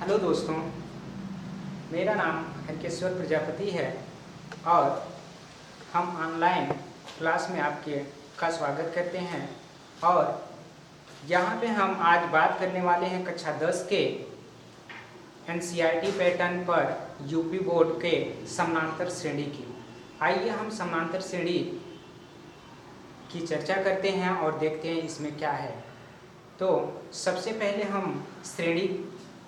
Hello दोस्तों, मेरा नाम हरकेश्वर प्रजापति है और हम ऑनलाइन क्लास में आपके का स्वागत करते हैं। और यहाँ पे हम आज बात करने वाले हैं कक्षा 10 के एनसीईआरटी पैटर्न पर यूपी बोर्ड के समानांतर श्रेणी की। आइए हम समानांतर श्रेणी की चर्चा करते हैं और देखते हैं इसमें क्या है। तो सबसे पहले हम श्रेणी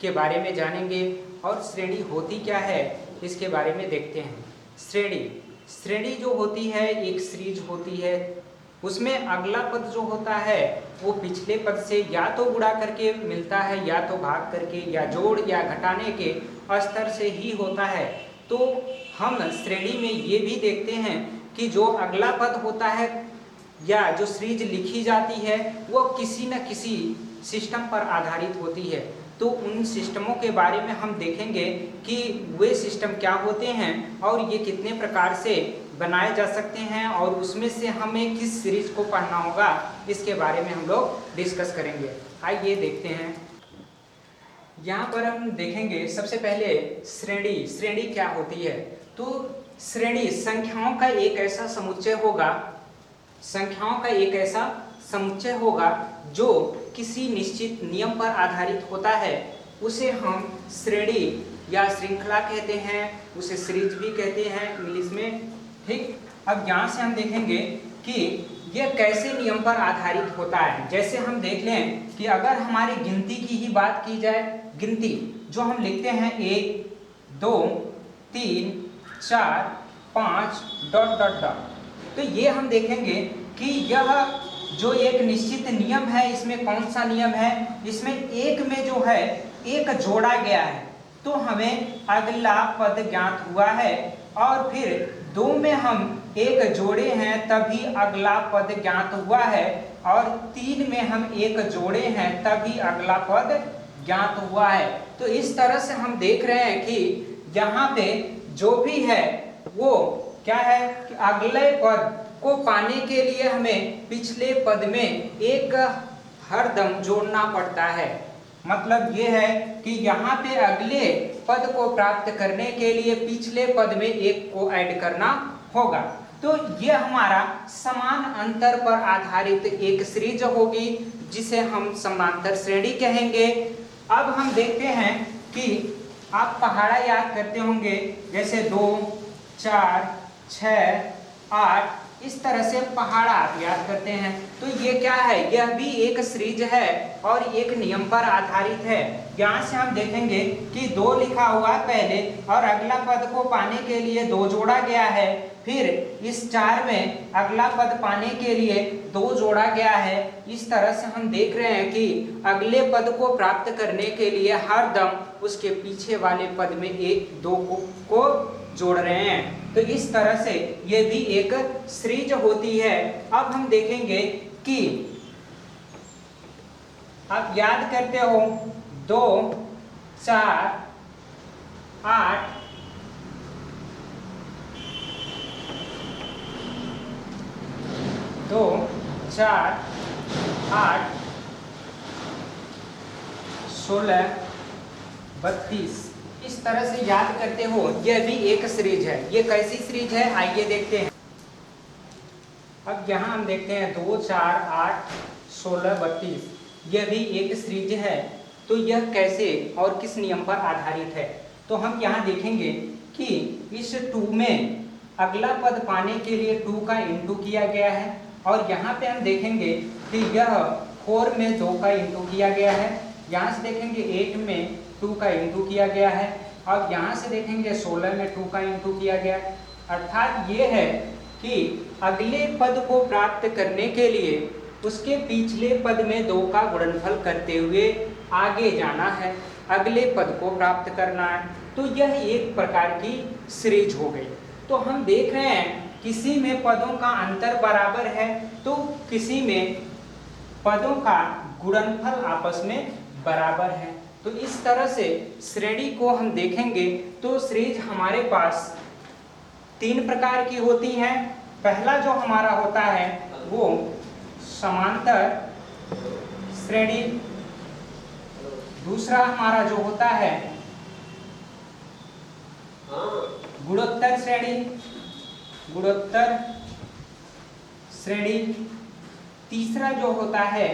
के बारे में जानेंगे और श्रेणी होती क्या है इसके बारे में देखते हैं। श्रेणी जो होती है एक सीरीज होती है, उसमें अगला पद जो होता है वो पिछले पद से या तो गुणा करके मिलता है या तो भाग करके या जोड़ या घटाने के स्तर से ही होता है। तो हम श्रेणी में ये भी देखते हैं कि जो अगला पद होता है या जो सीरीज लिखी जाती है वो किसी न किसी सिस्टम पर आधारित होती है। तो उन सिस्टमों के बारे में हम देखेंगे कि वे सिस्टम क्या होते हैं और ये कितने प्रकार से बनाए जा सकते हैं और उसमें से हमें किस सीरीज को पढ़ना होगा इसके बारे में हम लोग डिस्कस करेंगे। आइए देखते हैं। यहाँ पर हम देखेंगे सबसे पहले श्रेणी क्या होती है। तो श्रेणी संख्याओं का एक ऐसा समुच्चय होगा जो किसी निश्चित नियम पर आधारित होता है। उसे हम श्रेणी या श्रृंखला कहते हैं, उसे सीरीज भी कहते हैं इंग्लिश में। ठीक, अब यहाँ से हम देखेंगे कि यह कैसे नियम पर आधारित होता है। जैसे हम देख लें कि अगर हमारी गिनती की ही बात की जाए, गिनती जो हम लिखते हैं 1 2 3 4 5 ... तो ये हम देखेंगे कि यह जो एक निश्चित नियम है, इसमें कौन सा नियम है, इसमें एक में जो है एक जोड़ा गया है तो हमें अगला पद ज्ञात हुआ है, और फिर 2 में हम एक जोड़े हैं तभी अगला पद ज्ञात हुआ है, और 3 में हम एक जोड़े हैं तभी अगला पद ज्ञात हुआ है। तो इस तरह से हम देख रहे हैं कि यहाँ पे जो भी है वो क्या है कि अगले पद को पाने के लिए हमें पिछले पद में एक हरदम जोड़ना पड़ता है। मतलब ये है कि यहाँ पे अगले पद को प्राप्त करने के लिए पिछले पद में एक को ऐड करना होगा। तो ये हमारा समान अंतर पर आधारित एक सीरीज होगी जिसे हम समांतर श्रेणी कहेंगे। अब हम देखते हैं कि आप पहाड़ा याद करते होंगे, जैसे 2 4 6 8 इस तरह से पहाड़ा आप याद करते हैं। तो ये क्या है, यह भी एक सीरीज है और एक नियम पर आधारित है। यहाँ से हम देखेंगे कि 2 लिखा हुआ पहले और अगला पद को पाने के लिए 2 जोड़ा गया है, फिर इस 4 में अगला पद पाने के लिए 2 जोड़ा गया है। इस तरह से हम देख रहे हैं कि अगले पद को प्राप्त करने के लिए हर दम उसके पीछे वाले पद में 1 2 को जोड़ रहे हैं। तो इस तरह से ये भी एक सीरीज होती है। अब हम देखेंगे कि आप याद करते हो 2 4 8 2 4 8 16 32 इस तरह से याद करते हो। यह भी एक सीरीज है। ये कैसी सीरीज है आइए देखते हैं। अब यहाँ हम देखते हैं 2 4 8 16 32 यह भी एक सीरीज है। तो यह कैसे और किस नियम पर आधारित है, तो हम यहाँ देखेंगे कि इस 2 में अगला पद पाने के लिए 2 का इंटू किया गया है, और यहाँ पे हम देखेंगे कि यह 4 में 2 का इंटू किया गया है। यहाँ से देखेंगे 8 में 2 का इंटू किया गया है, और यहाँ से देखेंगे 16 में 2 का इंटू किया गया है। अर्थात ये है कि अगले पद को प्राप्त करने के लिए उसके पिछले पद में 2 का गुणनफल करते हुए आगे जाना है, अगले पद को प्राप्त करना है। तो यह एक प्रकार की सीरीज हो गई। तो हम देख रहे हैं किसी में पदों का अंतर बराबर है तो किसी में पदों का गुणनफल आपस में बराबर है। तो इस तरह से श्रेणी को हम देखेंगे तो सीरीज हमारे पास 3 प्रकार की होती हैं। पहला जो हमारा होता है वो समांतर श्रेणी, दूसरा हमारा जो होता है गुणोत्तर श्रेणी, गुणोत्तर श्रेणी। तीसरा जो होता है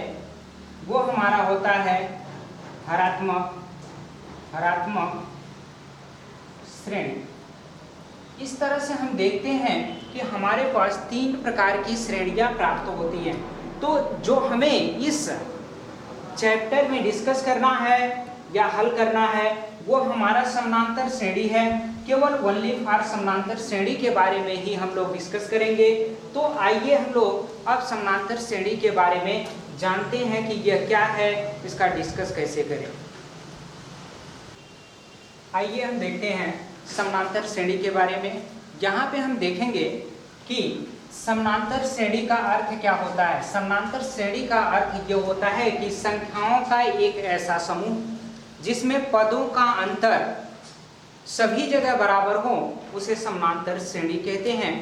वो हमारा होता है हरात्मक, हरात्मक श्रेणी। इस तरह से हम देखते हैं कि हमारे पास 3 प्रकार की श्रेणियां प्राप्त होती हैं। तो जो हमें इस चैप्टर में डिस्कस करना है या हल करना है वो हमारा समानांतर श्रेणी है। केवल ओनली फॉर समानांतर श्रेणी के बारे में ही हम लोग डिस्कस करेंगे। तो आइए हम लोग अब समानांतर श्रेणी के बारे में जानते हैं कि यह क्या है, इसका डिस्कस कैसे करें। आइए हम देखते हैं समानांतर श्रेणी के बारे में। यहाँ पे हम देखेंगे कि समानांतर श्रेणी का अर्थ क्या होता है। समानांतर श्रेणी का अर्थ यह होता है कि संख्याओं का एक ऐसा समूह जिसमें पदों का अंतर सभी जगह बराबर हो, उसे समानांतर श्रेणी कहते हैं।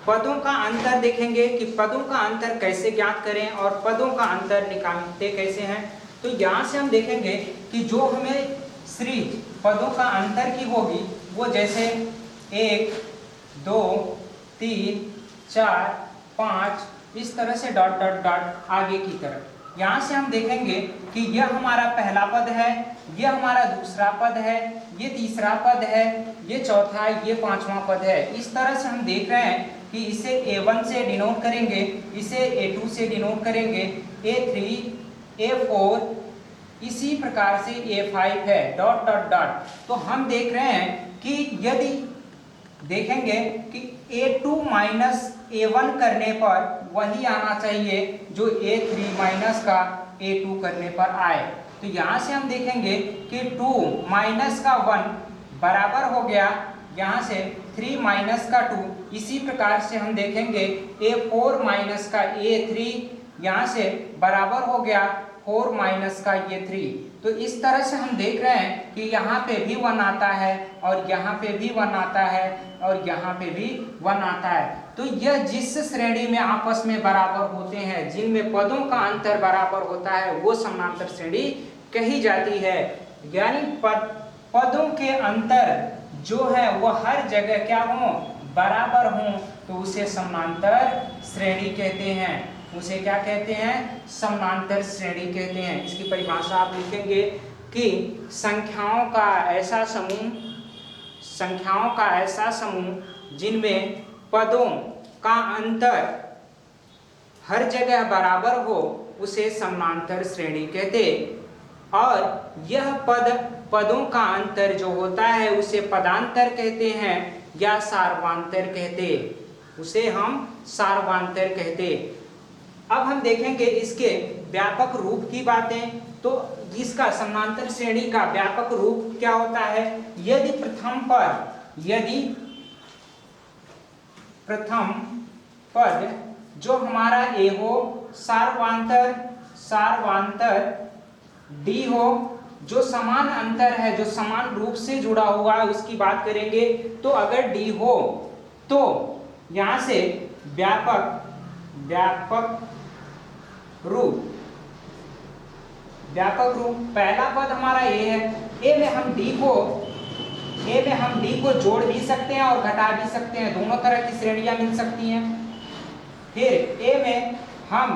पदों का अंतर देखेंगे कि पदों का अंतर कैसे ज्ञात करें और पदों का अंतर निकालते कैसे हैं। तो यहाँ से हम देखेंगे कि जो हमें सीरीज पदों का अंतर की होगी वो जैसे 1, 2, 3, 4, 5 इस तरह से डॉट डॉट डॉट आगे की तरफ। यहाँ से हम देखेंगे कि यह हमारा पहला पद है, यह हमारा दूसरा पद है, ये तीसरा पद है, ये चौथा, ये 5वां पद है। इस तरह से हम देख रहे हैं कि इसे A1 से डिनोट करेंगे, इसे A2 से डिनोट करेंगे, A3, A4 इसी प्रकार से A5 है डॉट डॉट डॉट। तो हम देख रहे हैं कि यदि देखेंगे कि A2 माइनस A1 करने पर वही आना चाहिए जो A3 माइनस का A2 करने पर आए। तो यहाँ से हम देखेंगे कि 2 माइनस का 1 बराबर हो गया यहाँ से 3 माइनस का 2। इसी प्रकार से हम देखेंगे A4 माइनस का A3 यहाँ से बराबर हो गया 4 माइनस का ये 3। तो इस तरह से हम देख रहे हैं कि यहाँ पे भी 1 आता है और यहाँ पे भी 1 आता है और यहाँ पे भी 1 आता है। तो यह जिस श्रेणी में आपस में बराबर होते हैं, जिनमें पदों का अंतर बराबर होता है, वो समानांतर श्रेणी कही जाती है। यानी पदों के अंतर जो है वो हर जगह क्या हो, बराबर हो, तो उसे समानांतर श्रेणी कहते हैं। उसे क्या कहते हैं, समानांतर श्रेणी कहते हैं। इसकी परिभाषा आप लिखेंगे कि संख्याओं का ऐसा समूह, संख्याओं का ऐसा समूह जिनमें पदों का अंतर हर जगह बराबर हो, उसे समानांतर श्रेणी कहते। और यह पदों का अंतर जो होता है उसे पदांतर कहते हैं या सार्वांतर कहते, उसे हम सार्वांतर कहते। अब हम देखेंगे इसके व्यापक रूप की बातें। तो इसका समानांतर श्रेणी का व्यापक रूप क्या होता है। यदि प्रथम पद जो हमारा A हो, सार्वांतर D हो, जो समान अंतर है, जो समान रूप से जुड़ा हुआ है उसकी बात करेंगे। तो अगर D हो तो यहाँ से व्यापक रूप पहला पद हमारा A है। A में हम D को जोड़ भी सकते हैं और घटा भी सकते हैं, दोनों तरह की श्रेणियां मिल सकती हैं। फिर A में हम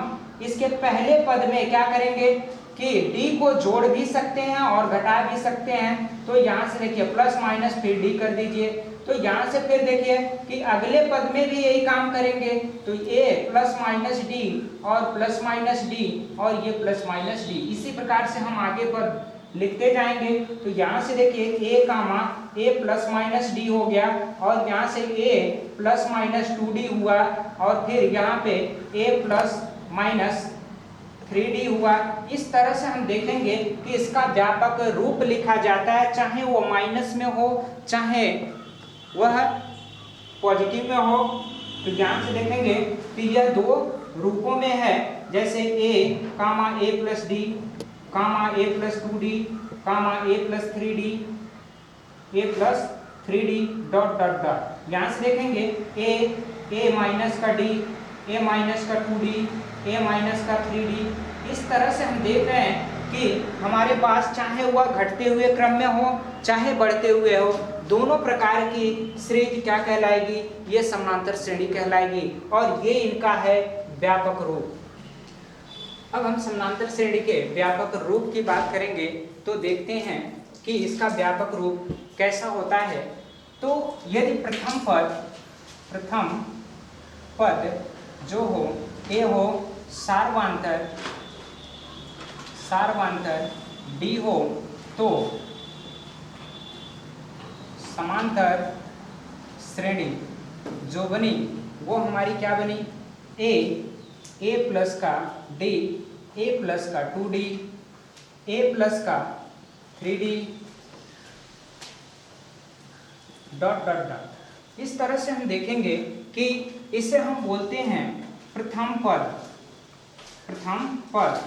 इसके पहले पद में क्या करेंगे कि D को जोड़ भी सकते हैं और घटा भी सकते हैं। तो यहाँ से देखिए प्लस माइनस फिर D कर दीजिए। तो यहाँ से फिर देखिए कि अगले पद में भी यही काम करेंगे। तो A प्लस माइनस D और प्लस माइनस D और ये प्लस माइनस D, इसी प्रकार से हम आगे पद लिखते जाएंगे। तो यहाँ से देखिए A प्लस माइनस D हो गया और यहाँ से A प्लस माइनस 2D हुआ और फिर यहाँ पे A प्लस माइनस 3D हुआ। इस तरह से हम देखेंगे कि इसका व्यापक रूप लिखा जाता है, चाहे वो माइनस में हो चाहे वह पॉजिटिव में हो। तो यहाँ से देखेंगे कि यह दो रूपों में है, जैसे A plus D, A plus 2D, A plus 3D, A plus 3D dot dot dot. यहाँ से देखेंगे A माइनस का D, A माइनस का 2D, A माइनस का 3D। इस तरह से हम देख रहे हैं कि हमारे पास चाहे वह घटते हुए क्रम में हो चाहे बढ़ते हुए हो, दोनों प्रकार की श्रेणी क्या कहलाएगी? ये समांतर श्रेणी कहलाएगी और ये इनका है व्यापक रूप। अब हम समांतर श्रेणी के व्यापक रूप की बात करेंगे तो देखते हैं कि इसका व्यापक रूप कैसा होता है। तो यदि प्रथम पद जो हो ए हो सार्वंतर डी हो तो समांतर श्रेणी जो बनी वो हमारी क्या बनी? ए प्लस का डी, ए प्लस का 2D, ए प्लस का 3D डॉट डॉट डॉट। इस तरह से हम देखेंगे कि इसे हम बोलते हैं प्रथम पद,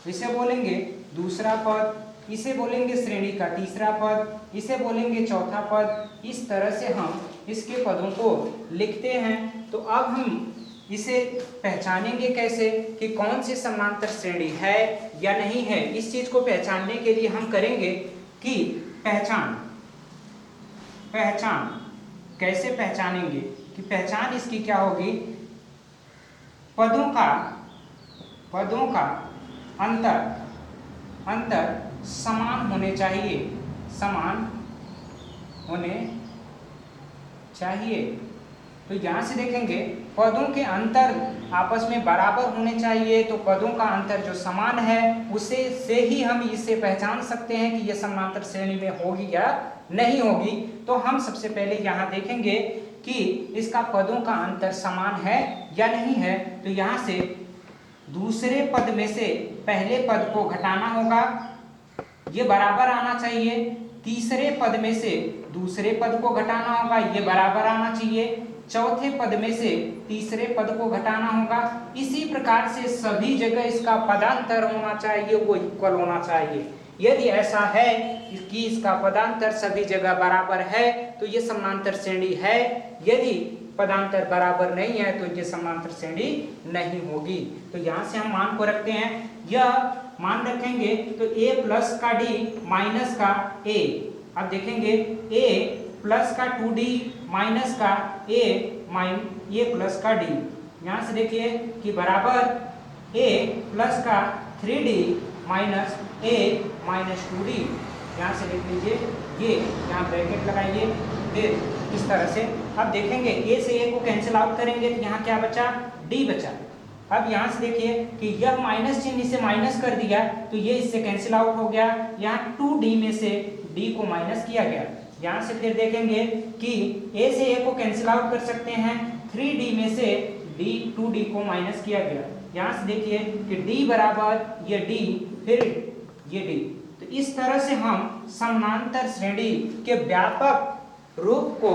इसे बोलेंगे दूसरा पद, इसे बोलेंगे श्रेणी का तीसरा पद, इसे बोलेंगे चौथा पद। इस तरह से हम इसके पदों को लिखते हैं। तो अब हम इसे पहचानेंगे कैसे कि कौन सी समांतर श्रेणी है या नहीं है। इस चीज को पहचानने के लिए हम करेंगे कि पहचान कैसे पहचानेंगे कि पहचान इसकी क्या होगी? पदों का अंतर समान होने चाहिए। तो यहाँ से देखेंगे पदों के अंतर आपस में बराबर होने चाहिए। तो पदों का अंतर जो समान है उसे से ही हम इसे पहचान सकते हैं कि यह समांतर श्रेणी में होगी या नहीं होगी। तो हम सबसे पहले यहाँ देखेंगे कि इसका पदों का अंतर समान है या नहीं है। तो यहाँ से दूसरे पद में से पहले पद को घटाना होगा, ये बराबर आना चाहिए। तीसरे पद में से दूसरे पद को घटाना होगा, ये बराबर आना चाहिए। चौथे पद में से तीसरे पद को घटाना होगा। इसी प्रकार से सभी जगह इसका पदांतर होना चाहिए, वो इक्वल होना चाहिए। यदि ऐसा है कि इसका पदांतर सभी जगह बराबर है तो ये समांतर श्रेणी है। यदि पदांतर बराबर नहीं है तो ये समांतर श्रेणी नहीं होगी। तो यहाँ से हम मान को रखते हैं, यह मान रखेंगे तो a प्लस का d माइनस का a। अब देखेंगे a प्लस का 2d माइनस का a प्लस का d। यहाँ से देखिए कि बराबर a प्लस का 3d minus a minus 2d। यहाँ से लिख लीजिए, ये यहाँ ब्रैकेट लगाइए, फिर इस तरह से। अब देखेंगे a से a को कैंसिल आउट करेंगे तो यहाँ क्या बचा? d बचा। अब यहाँ से देखिए कि यह माइनस चिन्ह इसे माइनस कर दिया तो ये इससे कैंसिल आउट हो गया। यहाँ 2d में से d को माइनस किया गया। यहाँ से फिर देखेंगे कि a से a को कैंसिल आउट कर सकते हैं, 3d में से 2d को माइनस किया गया। यहाँ से देखिए कि d बराबर ये d फिर ये d। तो इस तरह से हम समांतर श्रेणी के व्यापक रूप को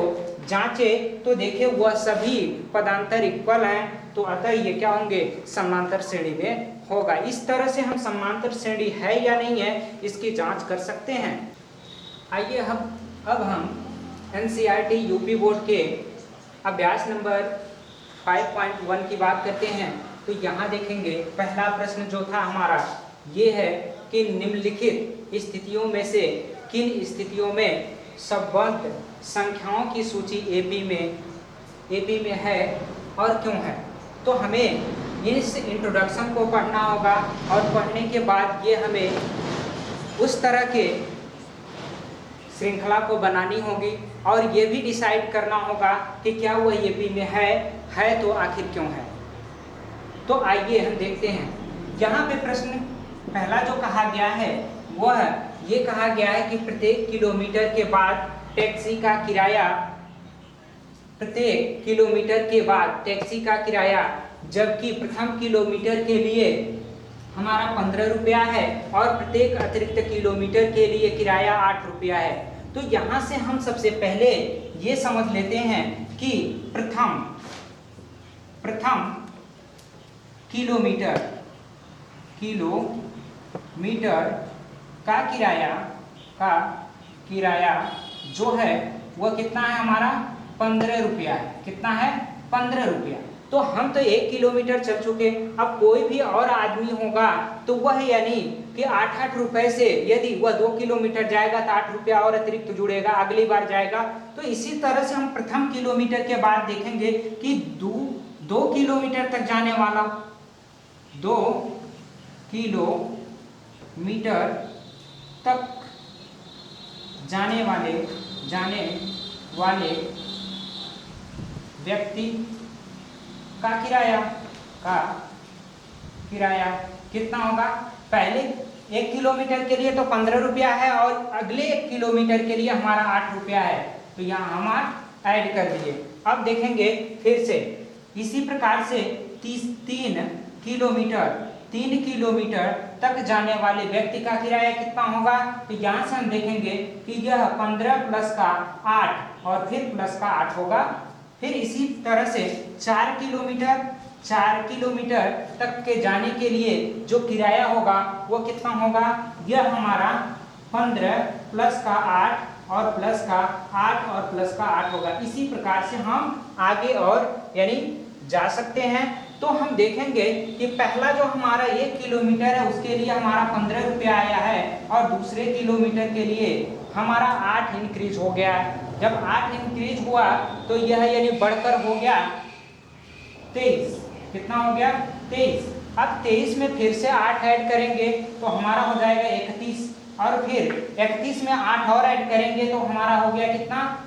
जांचे तो देखिए वह सभी पदांतर इक्वल हैं, तो अतः ये क्या होंगे? समांतर श्रेणी में होगा। इस तरह से हम समांतर श्रेणी है या नहीं है इसकी जांच कर सकते हैं। आइए अब हम NCERT यूपी बोर्ड के अभ्यास नंबर 5.1 की बात करते हैं। तो यहाँ देखेंगे पहला प्रश्न जो था हमारा ये है कि निम्नलिखित स्थितियों में से किन स्थितियों में संबद्ध संख्याओं की सूची AP में है और क्यों है। तो हमें इस इंट्रोडक्शन को पढ़ना होगा और पढ़ने के बाद ये हमें उस तरह के श्रृंखला को बनानी होगी और ये भी डिसाइड करना होगा कि क्या वह AP में है तो आखिर क्यों है। तो आइए हम देखते हैं। यहाँ पे प्रश्न पहला जो कहा गया है वह ये कहा गया है कि प्रत्येक किलोमीटर के बाद टैक्सी का किराया जबकि प्रथम किलोमीटर के लिए हमारा 15 रुपया है और प्रत्येक अतिरिक्त किलोमीटर के लिए किराया 8 रुपया है। तो यहाँ से हम सबसे पहले ये समझ लेते हैं कि प्रथम किलोमीटर का किराया जो है वह कितना है? हमारा 15 रुपया है। कितना है? 15 रुपया। तो हम तो 1 किलोमीटर चल चुके, अब कोई भी और आदमी होगा तो वह यानी कि 8-8 रुपए से यदि वह 2 किलोमीटर जाएगा तो 8 रुपया और अतिरिक्त जुड़ेगा, अगली बार जाएगा। तो इसी तरह से हम प्रथम किलोमीटर के बाद देखेंगे कि 2 किलोमीटर तक जाने वाला 2 किलोमीटर तक जाने वाले व्यक्ति का किराया कितना होगा? पहले 1 किलोमीटर के लिए तो 15 रुपया है और अगले 1 किलोमीटर के लिए हमारा 8 रुपया है, तो यहाँ हम 8 ऐड कर दिए। अब देखेंगे फिर से इसी प्रकार से 3 किलोमीटर तक जाने वाले व्यक्ति का किराया कितना होगा? तो यहाँ से हम देखेंगे कि यह 15 प्लस का 8 और फिर प्लस का 8 होगा। फिर इसी तरह से 4 किलोमीटर तक के जाने के लिए जो किराया होगा वो कितना होगा? यह हमारा 15 प्लस का 8 और प्लस का 8 और प्लस का 8 होगा। इसी प्रकार से हम आगे और यानी जा सकते हैं। तो हम देखेंगे कि पहला जो हमारा 1 किलोमीटर है उसके लिए हमारा 15 रुपया आया है और दूसरे किलोमीटर के लिए हमारा 8 इंक्रीज हो गया। जब 8 इंक्रीज हुआ तो यह यानी बढ़कर हो गया 23। कितना हो गया? 23। अब 23 में फिर से 8 ऐड करेंगे तो हमारा हो जाएगा 31 और फिर 31 में 8 और ऐड करेंगे तो हमारा हो गया कितना?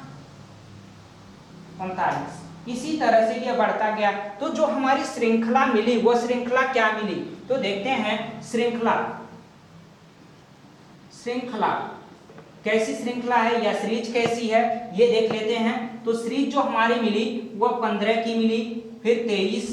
39। इसी तरह से यह बढ़ता गया। तो जो हमारी श्रृंखला मिली वो श्रृंखला क्या मिली? तो देखते हैं श्रृंखला कैसी श्रृंखला है या सीरीज कैसी है ये देख लेते हैं। तो सीरीज जो हमारी मिली वो 15 की मिली, फिर 23,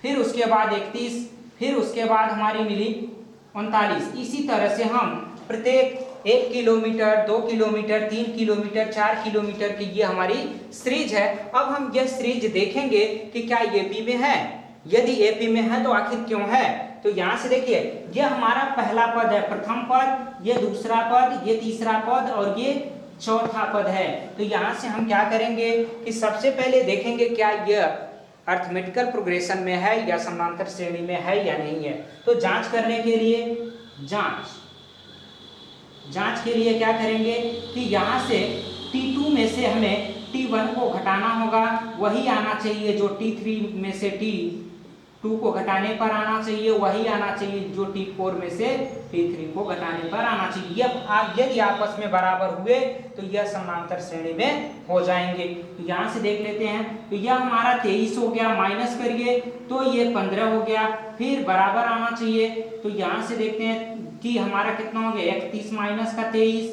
फिर उसके बाद 31, फिर उसके बाद हमारी मिली 39। इसी तरह से हम प्रत्येक 1 किलोमीटर, 2 किलोमीटर, 3 किलोमीटर, 4 किलोमीटर की ये हमारी सीरीज है। अब हम यह सीरीज देखेंगे कि क्या एपी में है। यदि एपी में है तो आखिर क्यों है? तो यहाँ से देखिए यह हमारा पहला पद है, प्रथम पद, ये दूसरा पद, ये तीसरा पद और ये चौथा पद है। तो यहाँ से हम क्या करेंगे कि सबसे पहले देखेंगे क्या यह अर्थमेटिकल प्रोग्रेशन में है या समांतर श्रेणी में है या नहीं है। तो जांच करने के लिए जांच के लिए क्या करेंगे कि यहाँ से T2 में से हमें T1 को घटाना होगा, वही आना चाहिए जो T3 में से T2 को घटाने पर आना चाहिए, वही आना चाहिए जो T4 में से T3 को घटाने पर आना चाहिए। यदि आपस में बराबर हुए तो यह समांतर श्रेणी में हो जाएंगे। तो यहाँ से देख लेते हैं। तो यह हमारा 23 हो गया, माइनस करिए तो ये 15 हो गया, फिर बराबर आना चाहिए। तो यहाँ से देखते हैं कि हमारा कितना हो गया 31 माइनस का 23,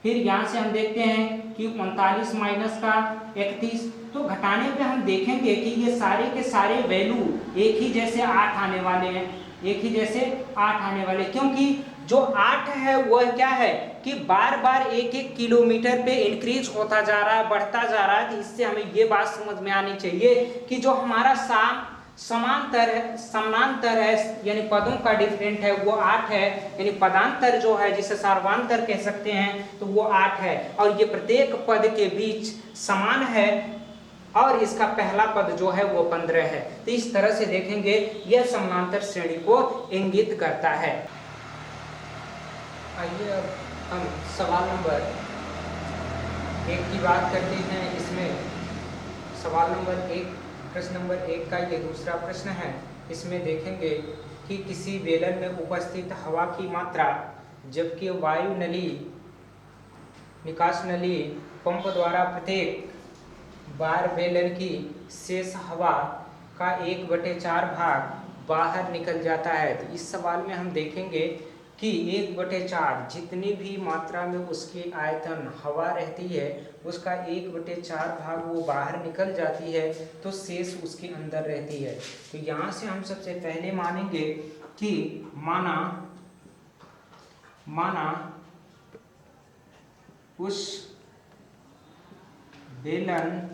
फिर यहाँ से हम देखते हैं कि 39 माइनस का 31। तो घटाने पे हम देखेंगे कि ये सारे के सारे वैल्यू एक ही जैसे 8 आने वाले हैं, एक ही जैसे 8 आने वाले, क्योंकि जो 8 है वह क्या है कि बार बार 1-1 किलोमीटर पे इंक्रीज होता जा रहा है, बढ़ता जा रहा है। तो इससे हमें ये बात समझ में आनी चाहिए कि जो हमारा समानांतर है यानी पदों का डिफरेंट है वो 8 है, यानी पदांतर जो है जिसे सार्वांतर कह सकते हैं तो वो 8 है और ये प्रत्येक पद के बीच समान है और इसका पहला पद जो है वो 15 है। तो इस तरह से देखेंगे यह समानांतर श्रेणी को इंगित करता है। आइए अब हम सवाल नंबर 1 की बात करते हैं। इसमें सवाल नंबर 1, प्रश्न नंबर 1 का ये दूसरा प्रश्न है। इसमें देखेंगे कि किसी बेलन में उपस्थित हवा की मात्रा जबकि वायु नली निकास नली पंप द्वारा प्रत्येक बार बेलन की शेष हवा का 1/4 भाग बाहर निकल जाता है। तो इस सवाल में हम देखेंगे कि 1/4 जितनी भी मात्रा में उसकी आयतन हवा रहती है उसका 1/4 भाग वो बाहर निकल जाती है तो शेष उसके अंदर रहती है। तो यहाँ से हम सबसे पहले मानेंगे कि माना उस बेलन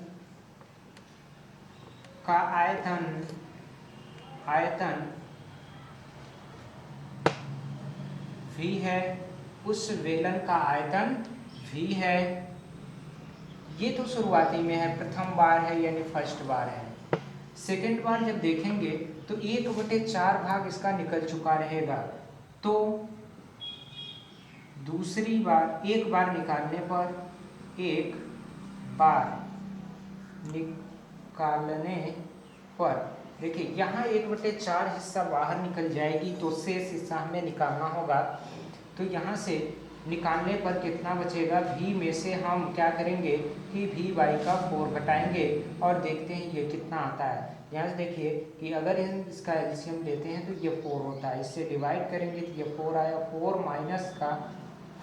का आयतन V है, उस बेलन का आयतन V है। ये तो शुरुआती में है, प्रथम बार है यानी फर्स्ट बार है। सेकेंड बार जब देखेंगे तो 1/4 भाग इसका निकल चुका रहेगा। तो दूसरी बार एक बार निकालने पर देखिए यहाँ 1/4 हिस्सा बाहर निकल जाएगी, तो शेष हिस्सा हमें निकालना होगा। तो यहाँ से निकालने पर कितना बचेगा, v में से हम क्या करेंगे कि v का 4 घटाएंगे और देखते हैं ये कितना आता है। यहाँ से देखिए कि अगर हम इसका एलसीएम लेते हैं तो ये 4 होता है, इससे डिवाइड करेंगे तो ये 4 आया, 4 माइनस का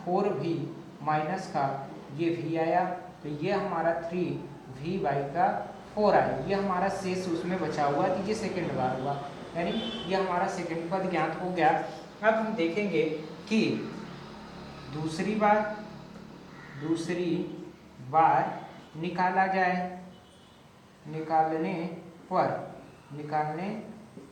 4v माइनस का ये v आया, तो ये हमारा 3v का 4 आया। ये हमारा शेष उसमें बचा हुआ, तो ये सेकेंड बार हुआ, यानी ये हमारा सेकेंड पद ज्ञात हो गया। अब हम देखेंगे कि दूसरी बार निकाला जाए। निकालने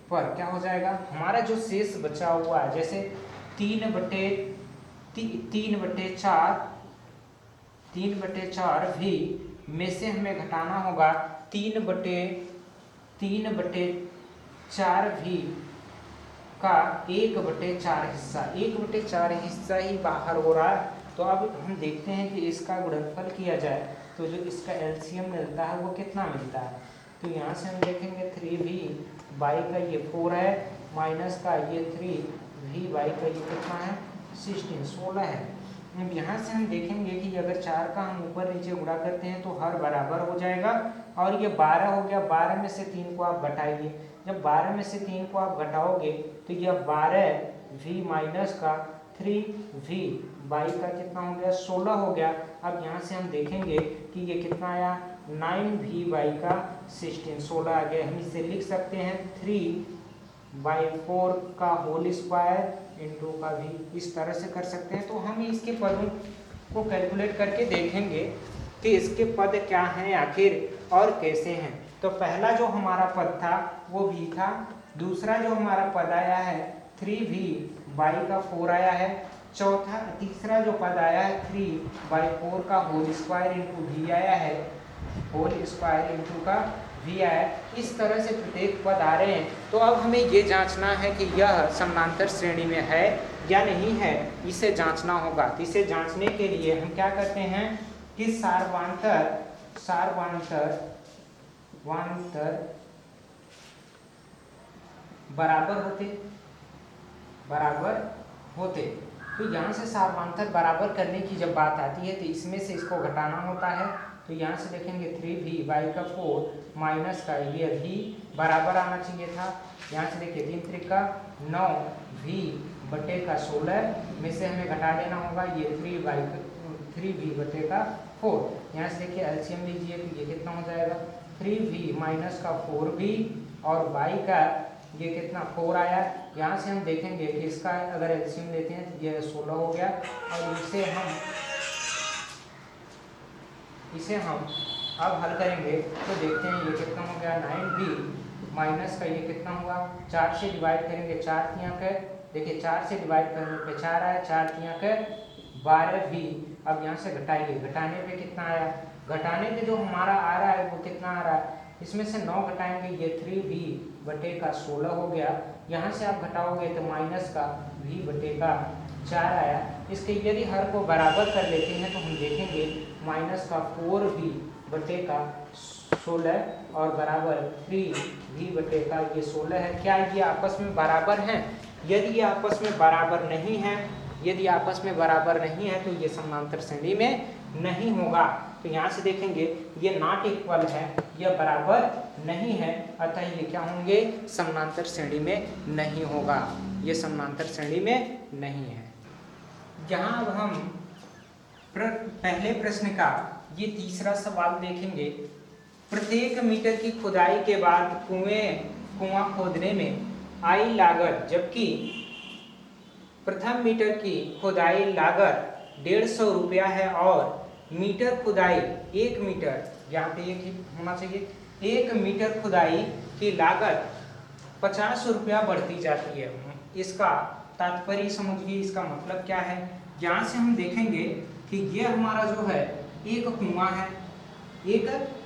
पर क्या हो जाएगा, हमारा जो शेष बचा हुआ है, जैसे 3/4 भी में से हमें घटाना होगा 3/4 भी का 1/4 हिस्सा, 1/4 हिस्सा ही बाहर हो रहा है। तो अब हम देखते हैं कि इसका गुणनफल किया जाए तो जो इसका एलसीएम मिलता है वो कितना मिलता है। तो यहाँ से हम देखेंगे 3v का ये 4 है, माइनस का ये 3v का ये कितना है 16 है। अब यहाँ से हम देखेंगे कि अगर 4 का हम ऊपर नीचे गुणा करते हैं तो हर बराबर हो जाएगा, और ये 12 हो गया। 12 में से 3 को आप घटाइए, जब 12 में से 3 को आप घटाओगे तो यह 12v माइनस का 3v का कितना हो गया 16 हो गया। अब यहाँ से हम देखेंगे कि ये कितना आया 9v का 16 आ गया। हम इसे लिख सकते हैं 3/4 का होल स्क्वायर इंटू का v, इस तरह से कर सकते हैं। तो हम इसके पदों को कैलकुलेट करके देखेंगे कि इसके पद क्या हैं आखिर और कैसे हैं। तो पहला जो हमारा पद था वो v था, दूसरा जो हमारा पद आया है 3v का 4 आया है, तीसरा जो पद आया है 3/4 का होल स्क्वायर इंटू v आया है, होल स्क्वायर इंटू का v आया। इस तरह से प्रत्येक पद आ रहे हैं। तो अब हमें ये जांचना है कि यह समानांतर श्रेणी में है या नहीं है, इसे जांचना होगा। तो इसे जांचने के लिए हम क्या करते हैं कि सार्वधातुक बराबर होते। तो यहाँ से सार्वधातुक बराबर करने की जब बात आती है तो इसमें से इसको घटाना होता है। तो यहाँ से देखेंगे 3v का 4 माइनस का ये v बराबर आना चाहिए था। यहाँ से देखिए 3 त्रिका 9v का 16 में से हमें घटा देना होगा ये 3v का 4। यहाँ से देखिए एलसीएम लीजिए तो ये कितना हो जाएगा 3v माइनस का 4v और y का ये कितना 4 आया। यहाँ से हम देखेंगे कि इसका अगर एलसीएम लेते हैं तो ये 16 हो गया, और इसे हम अब हल करेंगे तो देखते हैं ये कितना हो गया 9v माइनस का ये कितना हुआ 4 से डिवाइड करेंगे 4 तियाँ के, देखिए 4 से डिवाइड करने पे 4 आया, 4 तियाँ के 12v। अब यहाँ से घटाइए, घटाने पे कितना आया, घटाने पे जो हमारा आ रहा है वो कितना आ रहा है, इसमें से 9 घटाएंगे ये 3v का 16 हो गया। यहाँ से आप घटाओगे तो माइनस का v का 4 आया। इसके यदि हर को बराबर कर लेते हैं तो हम देखेंगे माइनस का 4v का 16 और बराबर 3v का ये 16 है। क्या ये आपस में बराबर हैं? यदि ये आपस में बराबर नहीं है, तो ये समानांतर श्रेणी में नहीं होगा। तो यहाँ से देखेंगे ये नॉट इक्वल है, यह बराबर नहीं है, अतः ये क्या होंगे समानांतर श्रेणी में नहीं होगा, ये समानांतर श्रेणी में नहीं है। यहाँ अब हम पहले प्रश्न का ये तीसरा सवाल देखेंगे। प्रत्येक मीटर की खुदाई के बाद कुआं खोदने में आई लागत, जबकि प्रथम मीटर की खुदाई लागत 150 रुपया है और मीटर खुदाई 1 मीटर, यहाँ पे एक ही होना चाहिए, 1 मीटर खुदाई की लागत 50 रुपया बढ़ती जाती है। इसका तात्पर्य समझिए, इसका मतलब क्या है। यहाँ से हम देखेंगे कि ये हमारा जो है एक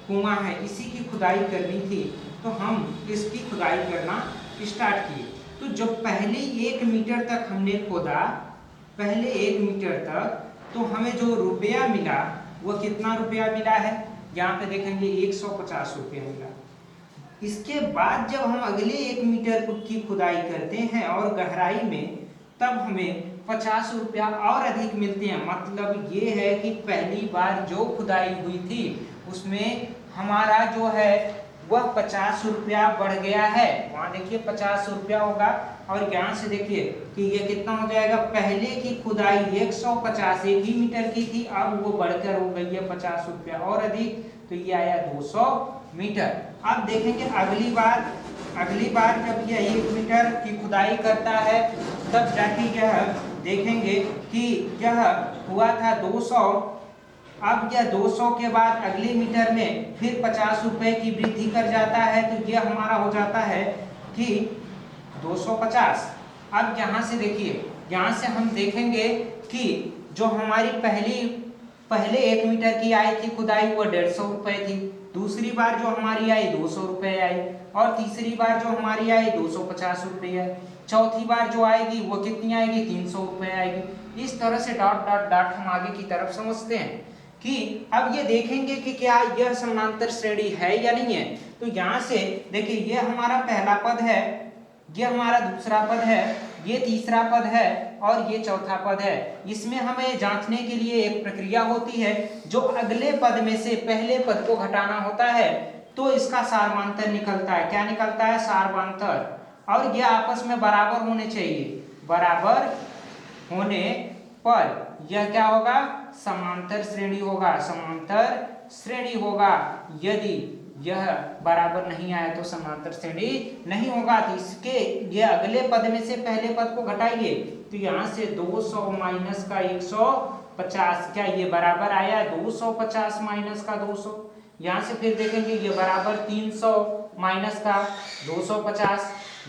कुआं है, इसी की खुदाई करनी थी। तो हम इसकी खुदाई करना स्टार्ट किए। तो जो पहले 1 मीटर तक हमने खोदा, पहले 1 मीटर तक, तो हमें जो रुपया मिला वो कितना रुपया मिला है, यहाँ पे देखेंगे 150 रुपया मिला। इसके बाद जब हम अगले 1 मीटर की खुदाई करते हैं और गहराई में, तब हमें 50 रुपया और अधिक मिलते हैं। मतलब ये है कि पहली बार जो खुदाई हुई थी उसमें हमारा जो है वह 50 रुपया बढ़ गया है। वहाँ देखिए 50 रुपया होगा, और यहाँ से देखिए कि ये कितना हो जाएगा, पहले की खुदाई 150 1 ही मीटर की थी, अब वो बढ़कर हो गई है 50 रुपया और अधिक, तो ये आया 200 मीटर। अब देखेंगे अगली बार जब यह 1 मीटर की खुदाई करता है तब जाके यह देखेंगे कि यह हुआ था 200। अब यह 200 के बाद अगले मीटर में फिर 50 रुपए की वृद्धि कर जाता है, तो यह हमारा हो जाता है कि 250। अब यहाँ से देखिए, यहाँ से हम देखेंगे कि जो हमारी पहले 1 मीटर की आई थी खुदाई वो 150 रुपए थी, दूसरी बार जो हमारी आई 200 रुपए आई, और तीसरी बार जो हमारी आई 250 रुपये है, चौथी बार जो आएगी वो कितनी आएगी, 300 रुपये आएगी। इस तरह से डॉट डॉट डॉट हम आगे की तरफ समझते हैं कि अब ये देखेंगे कि क्या यह समांतर श्रेणी है या नहीं है। तो यहाँ से देखिए ये हमारा पहला पद है, ये हमारा दूसरा पद है, ये तीसरा पद है और ये चौथा पद है। इसमें हमें जांचने के लिए एक प्रक्रिया होती है, जो अगले पद में से पहले पद को घटाना होता है तो इसका सारवांतर निकलता है। क्या निकलता है, सारवांतर। और ये आपस में बराबर होने चाहिए, बराबर होने पर यह क्या होगा, समांतर श्रेणी होगा, समांतर श्रेणी होगा। यदि यह बराबर नहीं आया तो समांतर श्रेणी नहीं होगा। तो इसके ये अगले पद में से पहले पद को घटाइए, तो यहाँ से 200 माइनस का 150, क्या ये बराबर आया, 250 माइनस का 200। यहाँ से फिर देखेंगे ये बराबर 300 माइनस का 250।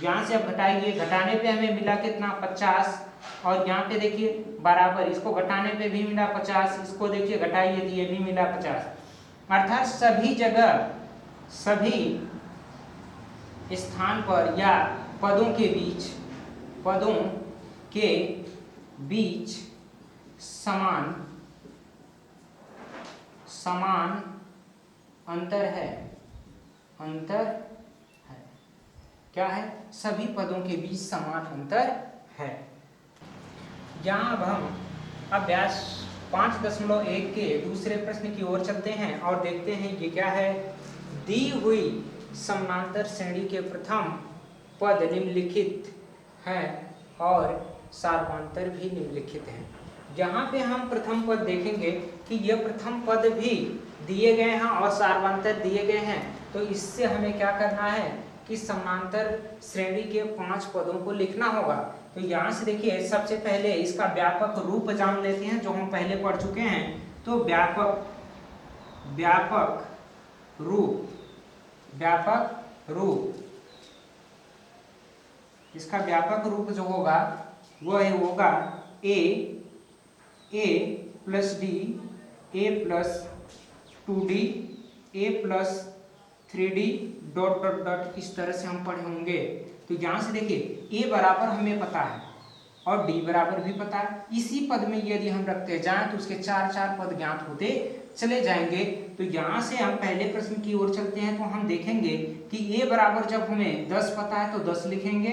यहाँ से अब घटाइए, घटाने पे हमें मिला कितना, 50, और यहाँ पे देखिए बराबर, इसको घटाने पे भी मिला 50, इसको देखिए घटाइए तो ये भी मिला 50। अर्थात सभी जगह, सभी स्थान पर या पदों के बीच समान अंतर है, क्या है, सभी पदों के बीच समान अंतर है। यहाँ अब हम अभ्यास 5.1 के दूसरे प्रश्न की ओर चलते हैं और देखते हैं ये क्या है। दी हुई समानांतर श्रेणी के प्रथम पद निम्नलिखित है और सारवांतर भी निम्नलिखित है। यहाँ पे हम प्रथम पद देखेंगे कि यह प्रथम पद भी दिए गए हैं और सारवांतर दिए गए हैं। तो इससे हमें क्या करना है कि समानांतर श्रेणी के 5 पदों को लिखना होगा। तो यहाँ से देखिए सबसे पहले इसका व्यापक रूप जान लेते हैं, जो हम पहले पढ़ चुके हैं। तो व्यापक रूप, इसका व्यापक रूप जो होगा वह होगा a plus D, a plus 2d, a plus 3d dot dot dot, इस तरह से हम पढ़े होंगे। तो यहाँ से देखिए a बराबर हमें पता है और d बराबर भी पता है। इसी पद में यदि हम रखते जाएं तो उसके 4 पद ज्ञात होते चले जाएंगे। तो यहाँ से हम पहले प्रश्न की ओर चलते हैं। तो हम देखेंगे कि a बराबर जब हमें 10 पता है तो 10 लिखेंगे,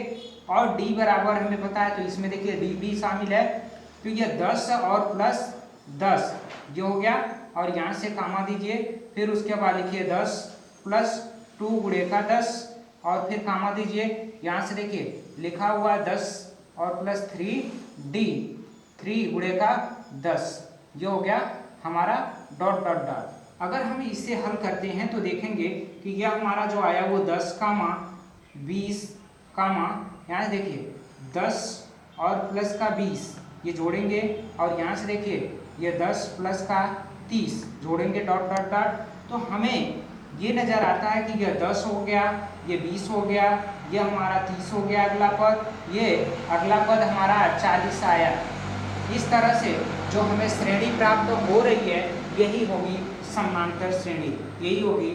और d बराबर हमें पता है तो इसमें देखिए d भी शामिल है। तो ये 10 और प्लस 10 ये हो गया, और यहाँ से कामा दीजिए, फिर उसके बाद लिखिए 10 प्लस 2 गुणे का 10, और फिर कामा दीजिए। यहाँ से देखिए लिखा हुआ 10 और प्लस 3d, 3 गुणे का 10, ये हो गया हमारा डॉट डॉट डॉट। अगर हम इसे हल करते हैं तो देखेंगे कि यह हमारा जो आया वो 10 कामा 20 कामा, यहाँ से देखिए 10 और प्लस का 20 ये जोड़ेंगे, और यहाँ से देखिए ये 10 प्लस का 30 जोड़ेंगे डॉट डॉट डॉट। तो हमें ये नज़र आता है कि यह 10 हो गया, ये 20 हो गया, ये हमारा 30 हो गया अगला पद, ये अगला पद हमारा 40 आया। इस तरह से जो हमें श्रेणी प्राप्त हो रही है यही होगी समांतर श्रेणी, यही होगी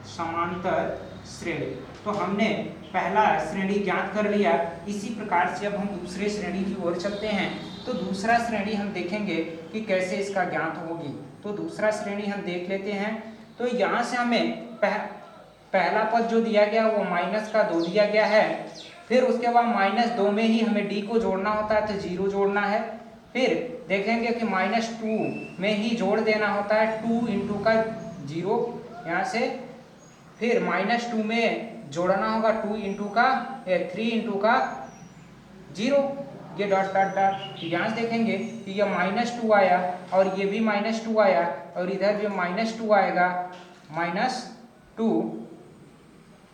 समांतर श्रेणी। तो हमने पहला श्रेणी ज्ञात कर लिया। इसी प्रकार से अब हम दूसरे श्रेणी की ओर चलते हैं। तो दूसरा श्रेणी हम देखेंगे कि कैसे इसका ज्ञात होगी। तो दूसरा श्रेणी हम देख लेते हैं। तो यहाँ से हमें पहला पद जो दिया गया वो -2 दिया गया है। फिर उसके बाद -2 में ही हमें d को जोड़ना होता है, तो 0 जोड़ना है। फिर देखेंगे कि -2 में ही जोड़ देना होता है 2 × का 0 यहाँ से। फिर -2 में जोड़ना होगा 2 × का 3 × का 0, ये डॉट डॉट डॉट। यहाँ से देखेंगे कि ये -2 आया और ये भी -2 आया और इधर भी -2 आएगा, -2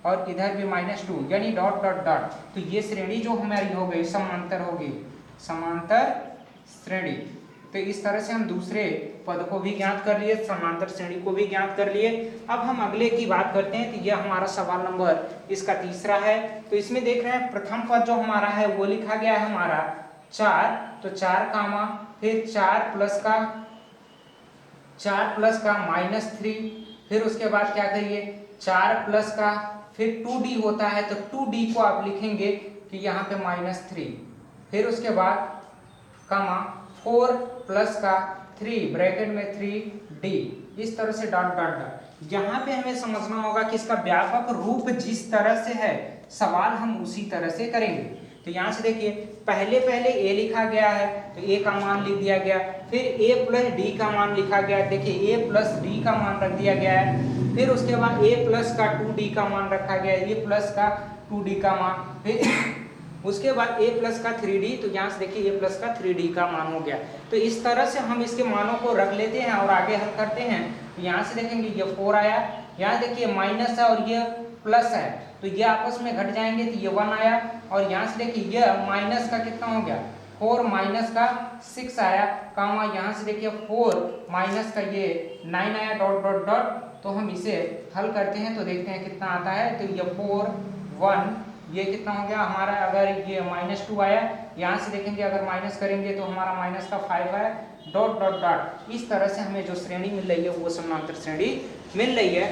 और इधर भी -2, यानी डॉट डॉट डॉट। तो ये श्रेणी जो हमारी हो गई समांतर होगी, समांतर श्रेणी। तो इस तरह से हम दूसरे पद को भी ज्ञात कर लिए, समांतर श्रेणी को भी ज्ञात कर लिए। अब हम अगले की बात करते हैं। तो यह हमारा सवाल नंबर इसका तीसरा है। तो इसमें देख रहे हैं प्रथम पद जो हमारा है वो लिखा गया है हमारा 4, तो 4 कामा, फिर 4 प्लस का -3, फिर उसके बाद क्या करिए 4 प्लस का, फिर 2d होता है तो 2d को आप लिखेंगे कि यहाँ पे -3, फिर उसके बाद कामा 4 प्लस का 3 ब्रैकेट में 3d, इस तरह से डॉट डॉट डॉट। यहाँ पे हमें समझना होगा कि इसका व्यापक रूप जिस तरह से है सवाल हम उसी तरह से करेंगे। तो यहाँ से देखिए पहले a लिखा गया है तो a का मान लिख दिया गया, फिर a प्लस d का मान लिखा गया, देखिए a प्लस d का मान रख दिया गया है। फिर उसके बाद a प्लस का 2d का मान रखा गया है, a प्लस का 2d का मान, फिर उसके बाद a प्लस का 3d, तो यहाँ से देखिए a प्लस का 3d का मान हो गया। तो इस तरह से हम इसके मानों को रख लेते हैं और आगे हल करते हैं। तो यहाँ से देखेंगे ये 4 आया, यहाँ देखिए माइनस है और ये प्लस है, तो ये आपस में घट जाएंगे तो ये 1 आया। और यहाँ से देखिए ये माइनस का कितना हो गया 4 माइनस का 6 आया, कामा यहाँ से देखिए 4 माइनस का ये 9 आया, डॉट डॉट डॉट। तो हम इसे हल करते हैं तो देखते हैं कितना आता है। तो ये 4 1, ये कितना हो गया हमारा, अगर ये -2 आया, यहाँ से देखेंगे अगर माइनस करेंगे तो हमारा माइनस का 5 आया, डॉट डॉट डॉट। इस तरह से हमें जो श्रेणी मिल रही है वो समांतर श्रेणी मिल रही है।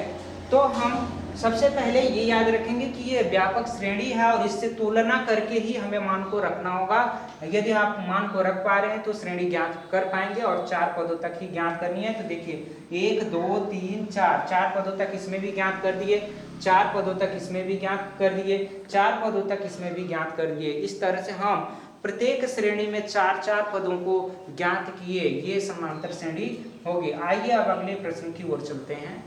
तो हम सबसे पहले ये याद रखेंगे कि ये व्यापक श्रेणी है और इससे तुलना करके ही हमें मान को रखना होगा। यदि आप मान को रख पा रहे हैं तो श्रेणी ज्ञात कर पाएंगे और 4 पदों तक ही ज्ञात करनी है। तो देखिए 1 2 3 4, 4 पदों तक इसमें भी ज्ञात कर दिए, 4 पदों तक इसमें भी ज्ञात कर दिए, 4 पदों तक इसमें भी ज्ञात कर दिए। इस तरह से हम प्रत्येक श्रेणी में 4-4 पदों को ज्ञात किए, ये समांतर श्रेणी होगी। आइए अब अगले प्रश्न की ओर चलते हैं।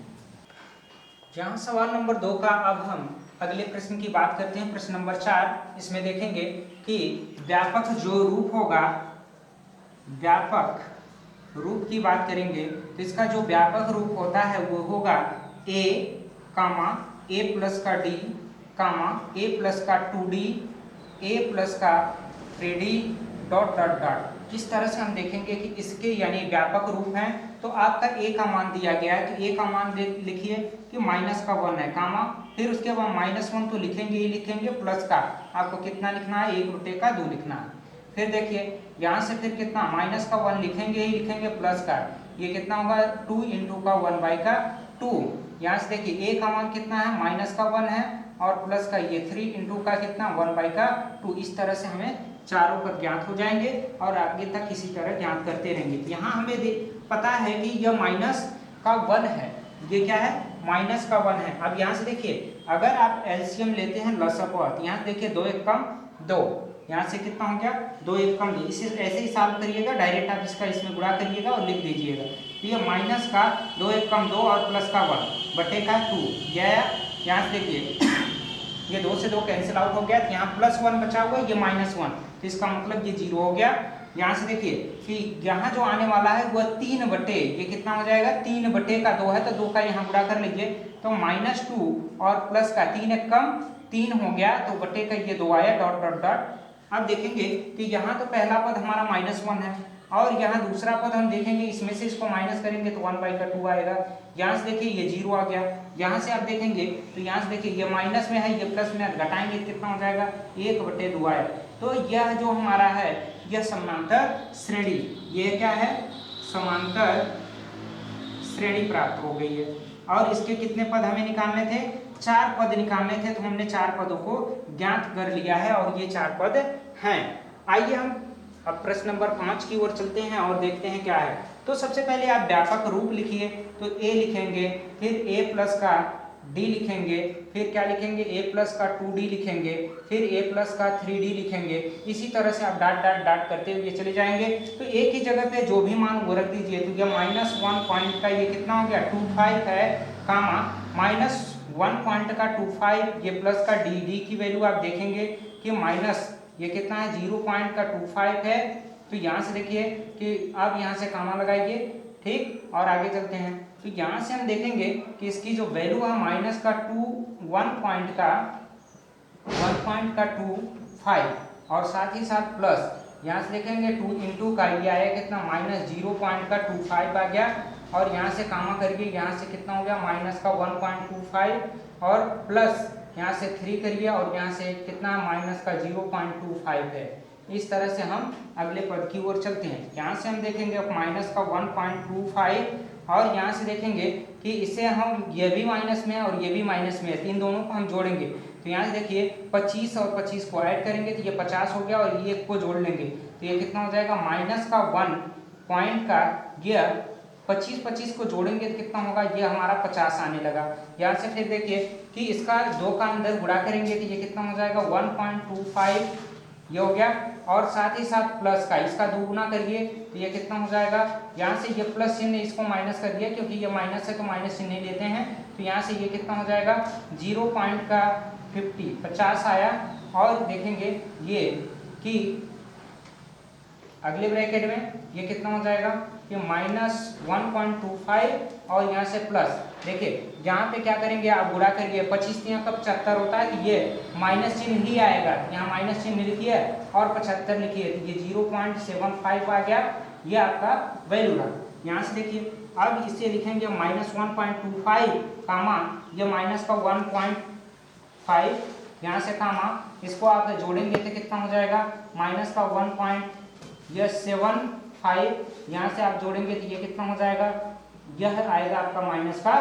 यहाँ सवाल नंबर 2 का अब हम अगले प्रश्न की बात करते हैं। प्रश्न नंबर 4, इसमें देखेंगे कि व्यापक जो रूप होगा, व्यापक रूप की बात करेंगे तो इसका जो व्यापक रूप होता है वो होगा a, a प्लस का d, a प्लस का 2d, a प्लस का 3d, डॉट डॉट डॉट। इस तरह से हम देखेंगे कि इसके यानी व्यापक रूप हैं। तो आपका a का मान दिया गया है तो a का मान लिखिए कि -1 है, कामा, फिर उसके बाद -1 तो लिखेंगे ही लिखेंगे, प्लस का आपको कितना लिखना है 1 रुपये का 2 लिखना है। फिर देखिए यहाँ से फिर कितना -1 लिखेंगे ही लिखेंगे, प्लस का ये कितना होगा 2 × का 1/2। यहाँ से देखिए a का मान कितना है -1 है और प्लस का ये 3 × का कितना 1/2। इस तरह से हमें चारों पर ज्ञात हो जाएंगे और आगे तक इसी तरह ज्ञात करते रहेंगे। यहाँ हमें पता है कि यह -1 है, ये क्या है -1 है। अब यहाँ से देखिए अगर आप एलसीएम लेते हैं लसअ, यहाँ से देखिए 2 1 कम 2, यहाँ से कितना हो गया 2 1 कम 2। इसे ऐसे ही सॉल्व करिएगा, डायरेक्ट आप इसका इसमें गुणा करिएगा और लिख दीजिएगा। तो ये माइनस का 2 1 कम 2 और प्लस का 1 बटे का 2, यह यहाँ से देखिए ये 2 से 2 कैंसिल आउट हो गया, तो यहाँ +1 बचा हुआ है, ये -1, तो इसका मतलब ये 0 हो गया। यहाँ से देखिए कि यहाँ जो आने वाला है वह 3 बटे, ये कितना हो जाएगा 3 बटे का 2 है, तो 2 का यहाँ गुणा कर लीजिए, तो -2 और प्लस का 3 1 कम 3 हो गया, तो बटे का ये 2 आया, डॉट डॉट डॉट। अब देखेंगे कि यहाँ तो पहला पद हमारा -1 है और यहाँ दूसरा पद हम देखेंगे इसमें से इसको माइनस करेंगे तो 1/2 आएगा। यहाँ से देखिए ये 0 आ गया। यहाँ से आप देखेंगे तो यहाँ से देखिए ये माइनस में है, ये प्लस में, घटाएंगे कितना हो जाएगा 1/2 आएगा। तो यह जो हमारा है यह समांतर श्रेणी, ये क्या है समांतर श्रेणी प्राप्त हो गई है। और इसके कितने पद हमें निकालने थे 4 पद निकालने थे, तो हमने 4 पदों को ज्ञात कर लिया है और ये 4 पद हैं। आइए हम अब प्रश्न नंबर 5 की ओर चलते हैं और देखते हैं क्या है। तो सबसे पहले आप व्यापक रूप लिखिए, तो a लिखेंगे, फिर a प्लस का d लिखेंगे, फिर क्या लिखेंगे a प्लस का 2d लिखेंगे, फिर a प्लस का 3d लिखेंगे। इसी तरह से आप डाट डाट डाट करते हुए चले जाएंगे। तो एक ही जगह पे जो भी मान वो रख दीजिए। तो ये -1 पॉइंट का ये कितना हो गया 25 है, कामा -1 पॉइंट का 25, ये प्लस का डी की वैल्यू आप देखेंगे कि माइनस ये कितना है 0.25 है। तो यहाँ से देखिए कि आप यहाँ से कामा लगाइए, ठीक, और आगे चलते हैं। तो यहाँ से हम देखेंगे कि इसकी जो वैल्यू है माइनस का 1.25 और साथ ही साथ प्लस यहाँ से देखेंगे 2 इंटू का ये आया कितना -0.25 आ गया, और यहाँ से कामा करिए, यहाँ से कितना हो गया माइनस का 1.25 और प्लस यहाँ से 3 करिए और यहाँ से कितना माइनस का 0.25 है। इस तरह से हम अगले पद की ओर चलते हैं। यहाँ से हम देखेंगे माइनस का 1.25 और यहाँ से देखेंगे कि इसे हम ये भी माइनस में है और ये भी माइनस में है, इन दोनों को हम जोड़ेंगे। तो यहाँ से देखिए 25 और 25 को ऐड करेंगे तो ये 50 हो गया और ये को जोड़ लेंगे तो ये कितना हो जाएगा माइनस का 1 पॉइंट का ये 25 को जोड़ेंगे तो कितना होगा, ये हमारा 50 आने लगा। यहाँ से फिर देखिए कि इसका 2 का अंदर गुणा करेंगे तो ये कितना हो जाएगा 1.25 ये हो गया, और साथ ही साथ प्लस का इसका 2 गुना करिए तो ये कितना हो जाएगा, यहाँ से ये प्लस चिन्ह इसको माइनस कर दिया क्योंकि ये माइनस है तो माइनस चिन्ह लेते हैं। तो यहाँ से ये कितना हो जाएगा 0.50 आया। और देखेंगे ये कि अगले ब्रैकेट में ये कितना हो जाएगा कि -1.25 और यहाँ से प्लस, देखिए यहाँ पे क्या करेंगे आप गुणा करिए 25 यहाँ कब 75 होता है तो ये माइनस चिन्ह ही आएगा, यहाँ माइनस चिन्ह लिखिए और 75 लिखिए तो ये 0.75 आ गया, ये आपका वैल्यू रहा। यहाँ से देखिए अब इसे लिखेंगे -1.25 कामा ये माइनस का 1.5, यहाँ से कामा इसको आप जोड़ेंगे तो कितना हो जाएगा माइनस का 1.75, यहाँ से आप जोड़ेंगे तो ये कितना हो जाएगा, यह आएगा आपका माइनस का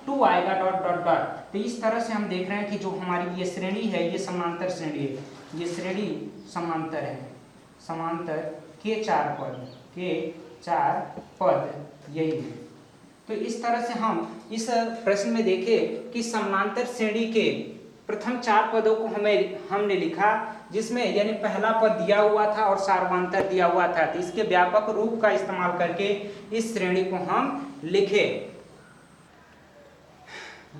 2 आएगा डॉट डॉट डॉट। तो इस तरह से हम देख रहे हैं कि जो हमारी ये श्रेणी है ये समांतर श्रेणी है, ये श्रेणी समांतर है, समांतर के 4 पद यही है। तो इस तरह से हम इस प्रश्न में देखें कि समांतर श्रेणी के प्रथम 4 पदों को हमने लिखा, जिसमें यानी पहला पद दिया हुआ था और सार्वधातुक दिया हुआ था। तो इसके व्यापक रूप का इस्तेमाल करके इस श्रेणी को हम लिखे।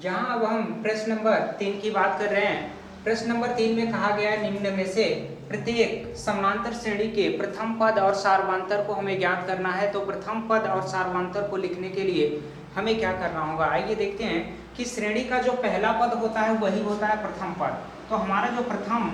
यहाँ अब हम प्रश्न नंबर 3 की बात कर रहे हैं। प्रश्न नंबर 3 में कहा गया है निम्न में से प्रत्येक समांतर श्रेणी के प्रथम पद और सार्वधातुक को हमें ज्ञात करना है। तो प्रथम पद और सार्वधातुक को लिखने के लिए हमें क्या करना होगा, आइए देखते हैं कि श्रेणी का जो पहला पद होता है वही होता है प्रथम पद। तो हमारा जो प्रथम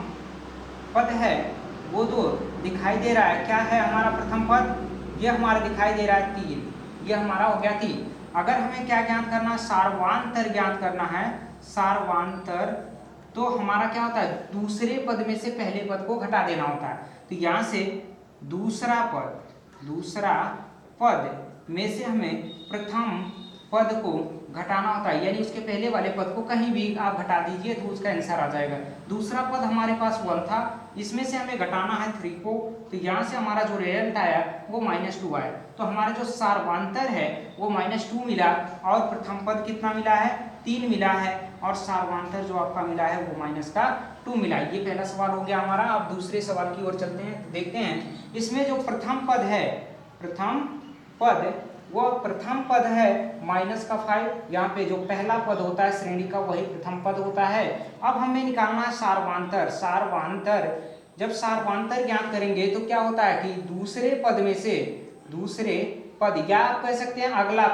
पद है वो तो दिखाई दे रहा है, क्या है हमारा प्रथम पद, ये हमारा दिखाई दे रहा है 3, ये हमारा हो गया 3। अगर हमें क्या ज्ञात करना, सार्वधातुक ज्ञात करना है, सार्वधातुक, तो हमारा क्या होता है दूसरे पद में से पहले पद को घटा देना होता है। तो यहाँ से दूसरा पद में से हमें प्रथम पद को घटाना होता है, यानी उसके पहले वाले पद को कहीं भी आप घटा दीजिए तो उसका आंसर आ जाएगा। दूसरा पद हमारे पास 1 था, इसमें से हमें घटाना है 3 को, तो यहाँ से हमारा जो रिजल्ट आया वो -2 आया। तो हमारा जो सार्वधातुक है वो -2 मिला और प्रथम पद कितना मिला है 3 मिला है, और सार्वधातुक जो आपका मिला है वो -2 मिला। ये पहला सवाल हो गया हमारा। अब दूसरे सवाल की ओर चलते हैं, देखते हैं इसमें जो प्रथम पद है, प्रथम पद वो प्रथम पद है -5, यहाँ पे जो पहला पद होता है श्रेणी का वही प्रथम पद होता है। अब हमें निकालना है सार्वधातुक। जब सार्वधातुक ज्ञात करेंगे तो क्या होता है कि दूसरे पद में से दूसरे पद, या आप कह सकते हैं अगला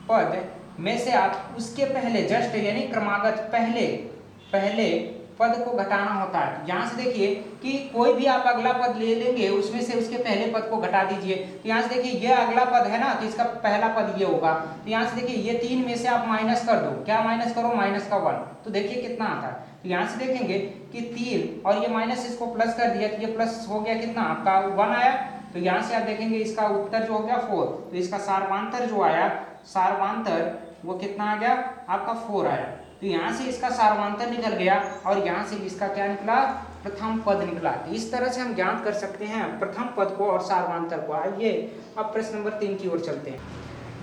पद में से आप उसके पहले जस्ट यानी क्रमागत पहले पद को घटाना होता है। यहाँ से देखिए कि कोई भी आप अगला पद ले लेंगे उसमें से उसके पहले पद को घटा दीजिए। तो यहाँ से देखिए ये अगला पद है ना, तो इसका पहला पद ये होगा। तो यहाँ से देखिए ये 3 में से आप माइनस कर दो, क्या माइनस करो -1, तो देखिए कितना आता है। तो यहाँ से देखेंगे कि 3 और ये माइनस इसको प्लस कर दिया तो ये प्लस हो गया कितना आपका 1 आया। तो यहाँ से आप देखेंगे इसका उत्तर जो हो गया 4। तो इसका सार्वधातुक जो आया, सार्वधातुक वो कितना आ गया आपका 4 आया। तो यहाँ से इसका सार्वधातुक निकल गया और यहाँ से इसका क्या निकला, प्रथम पद निकला। तो इस तरह से हम ज्ञात कर सकते हैं प्रथम पद को और सार्वधातुक को। आइए अब प्रश्न नंबर 3 की ओर चलते हैं।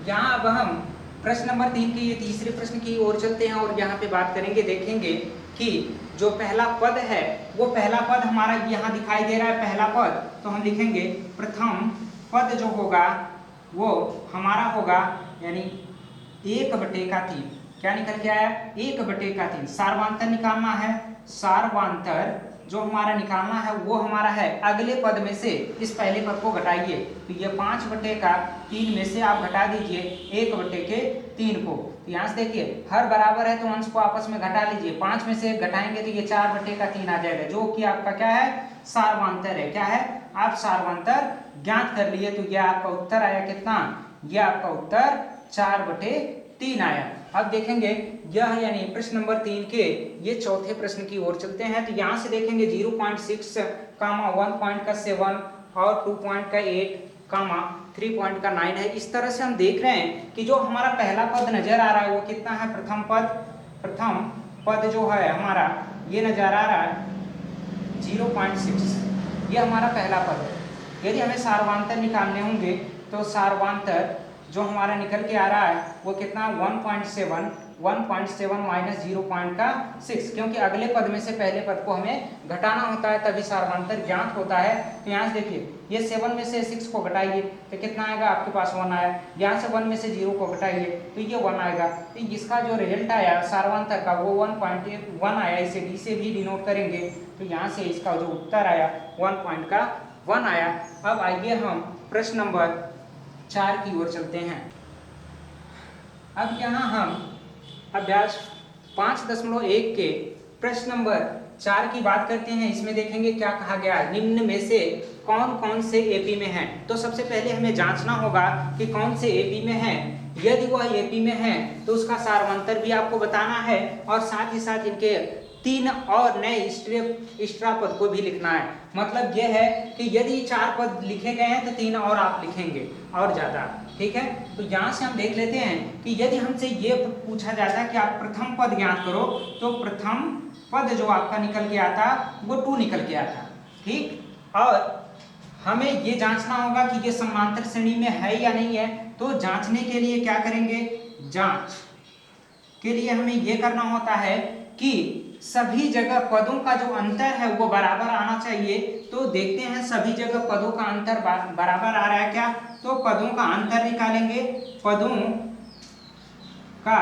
यहाँ अब हम प्रश्न नंबर 3 के ये तीसरे प्रश्न की ओर चलते हैं और यहाँ पे बात करेंगे, देखेंगे कि जो पहला पद है वो पहला पद हमारा यहाँ दिखाई दे रहा है पहला पद, तो हम लिखेंगे प्रथम पद जो होगा वो हमारा होगा यानी 1/3। क्या निकल के आया 1/3। सार्वधातुक निकालना है, सार्वधातुक जो हमारा निकालना है वो हमारा है अगले पद में से इस पहले पद को घटाइए। तो ये 5/3 में से आप घटा दीजिए 1/3 को। तो यहाँ से देखिए हर बराबर है तो अंश को आपस में घटा लीजिए। 5 में से घटाएंगे तो ये 4/3 आ जाएगा, जो कि आपका क्या है सार्वधातुक है। क्या है, आप सार्वधातुक ज्ञात कर लिए। तो ये आपका उत्तर आया कितना, ये आपका उत्तर 4/3 आया। अब देखेंगे यह यानी प्रश्न नंबर 3 के ये चौथे प्रश्न की ओर चलते हैं। तो यहाँ से देखेंगे 0.6, 1.7 और 2.8, 3.9 है। इस तरह से हम देख रहे हैं कि जो हमारा पहला पद नजर आ रहा है वो कितना है, प्रथम पद। प्रथम पद जो है हमारा ये नजर आ रहा है 0.6, ये हमारा पहला पद है। यदि हमें सार्वधातुक निकालने होंगे तो सार्वधातुक जो हमारा निकल के आ रहा है वो कितना 1.7 माइनस 0.6, क्योंकि अगले पद में से पहले पद को हमें घटाना होता है तभी सार्वधातुक ज्ञात होता है। तो यहाँ से देखिए ये 7 में से 6 को घटाइए तो कितना आएगा, आपके पास 1 आया। यहाँ से 1 में से 0 को घटाइए तो ये 1 आएगा। तो इसका जो रिजल्ट आया सार्वधातुक का वो 1.1 आया। इसे डी से भी डिनोट करेंगे तो यहाँ से इसका जो उत्तर आया 1 आया। अब आइए हम प्रश्न नंबर 4 की ओर चलते हैं। अब यहाँ हम अभ्यास 5.1 के प्रश्न नंबर 4 की बात करते हैं। इसमें देखेंगे क्या कहा गया, निम्न में से कौन कौन से एपी में है। तो सबसे पहले हमें जांचना होगा कि कौन से एपी में है। यदि वह एपी में है तो उसका सार्वधातुक भी आपको बताना है और साथ ही साथ इनके 3 और नए एक्स्ट्रा पद को भी लिखना है। मतलब यह है कि यदि 4 पद लिखे गए हैं तो 3 और आप लिखेंगे और ज्यादा, ठीक है। तो यहाँ से हम देख लेते हैं कि यदि हमसे ये पूछा जाता है कि आप प्रथम पद ज्ञात करो तो प्रथम पद जो आपका निकल के आता वो 2 निकल के आता, ठीक। और हमें ये जांचना होगा कि ये समांतर श्रेणी में है या नहीं है। तो जांचने के लिए क्या करेंगे, जांच के लिए हमें ये करना होता है कि सभी जगह पदों का जो अंतर है वो बराबर आना चाहिए। तो देखते हैं सभी जगह पदों का अंतर बराबर आ रहा है क्या। तो पदों का अंतर निकालेंगे, पदों का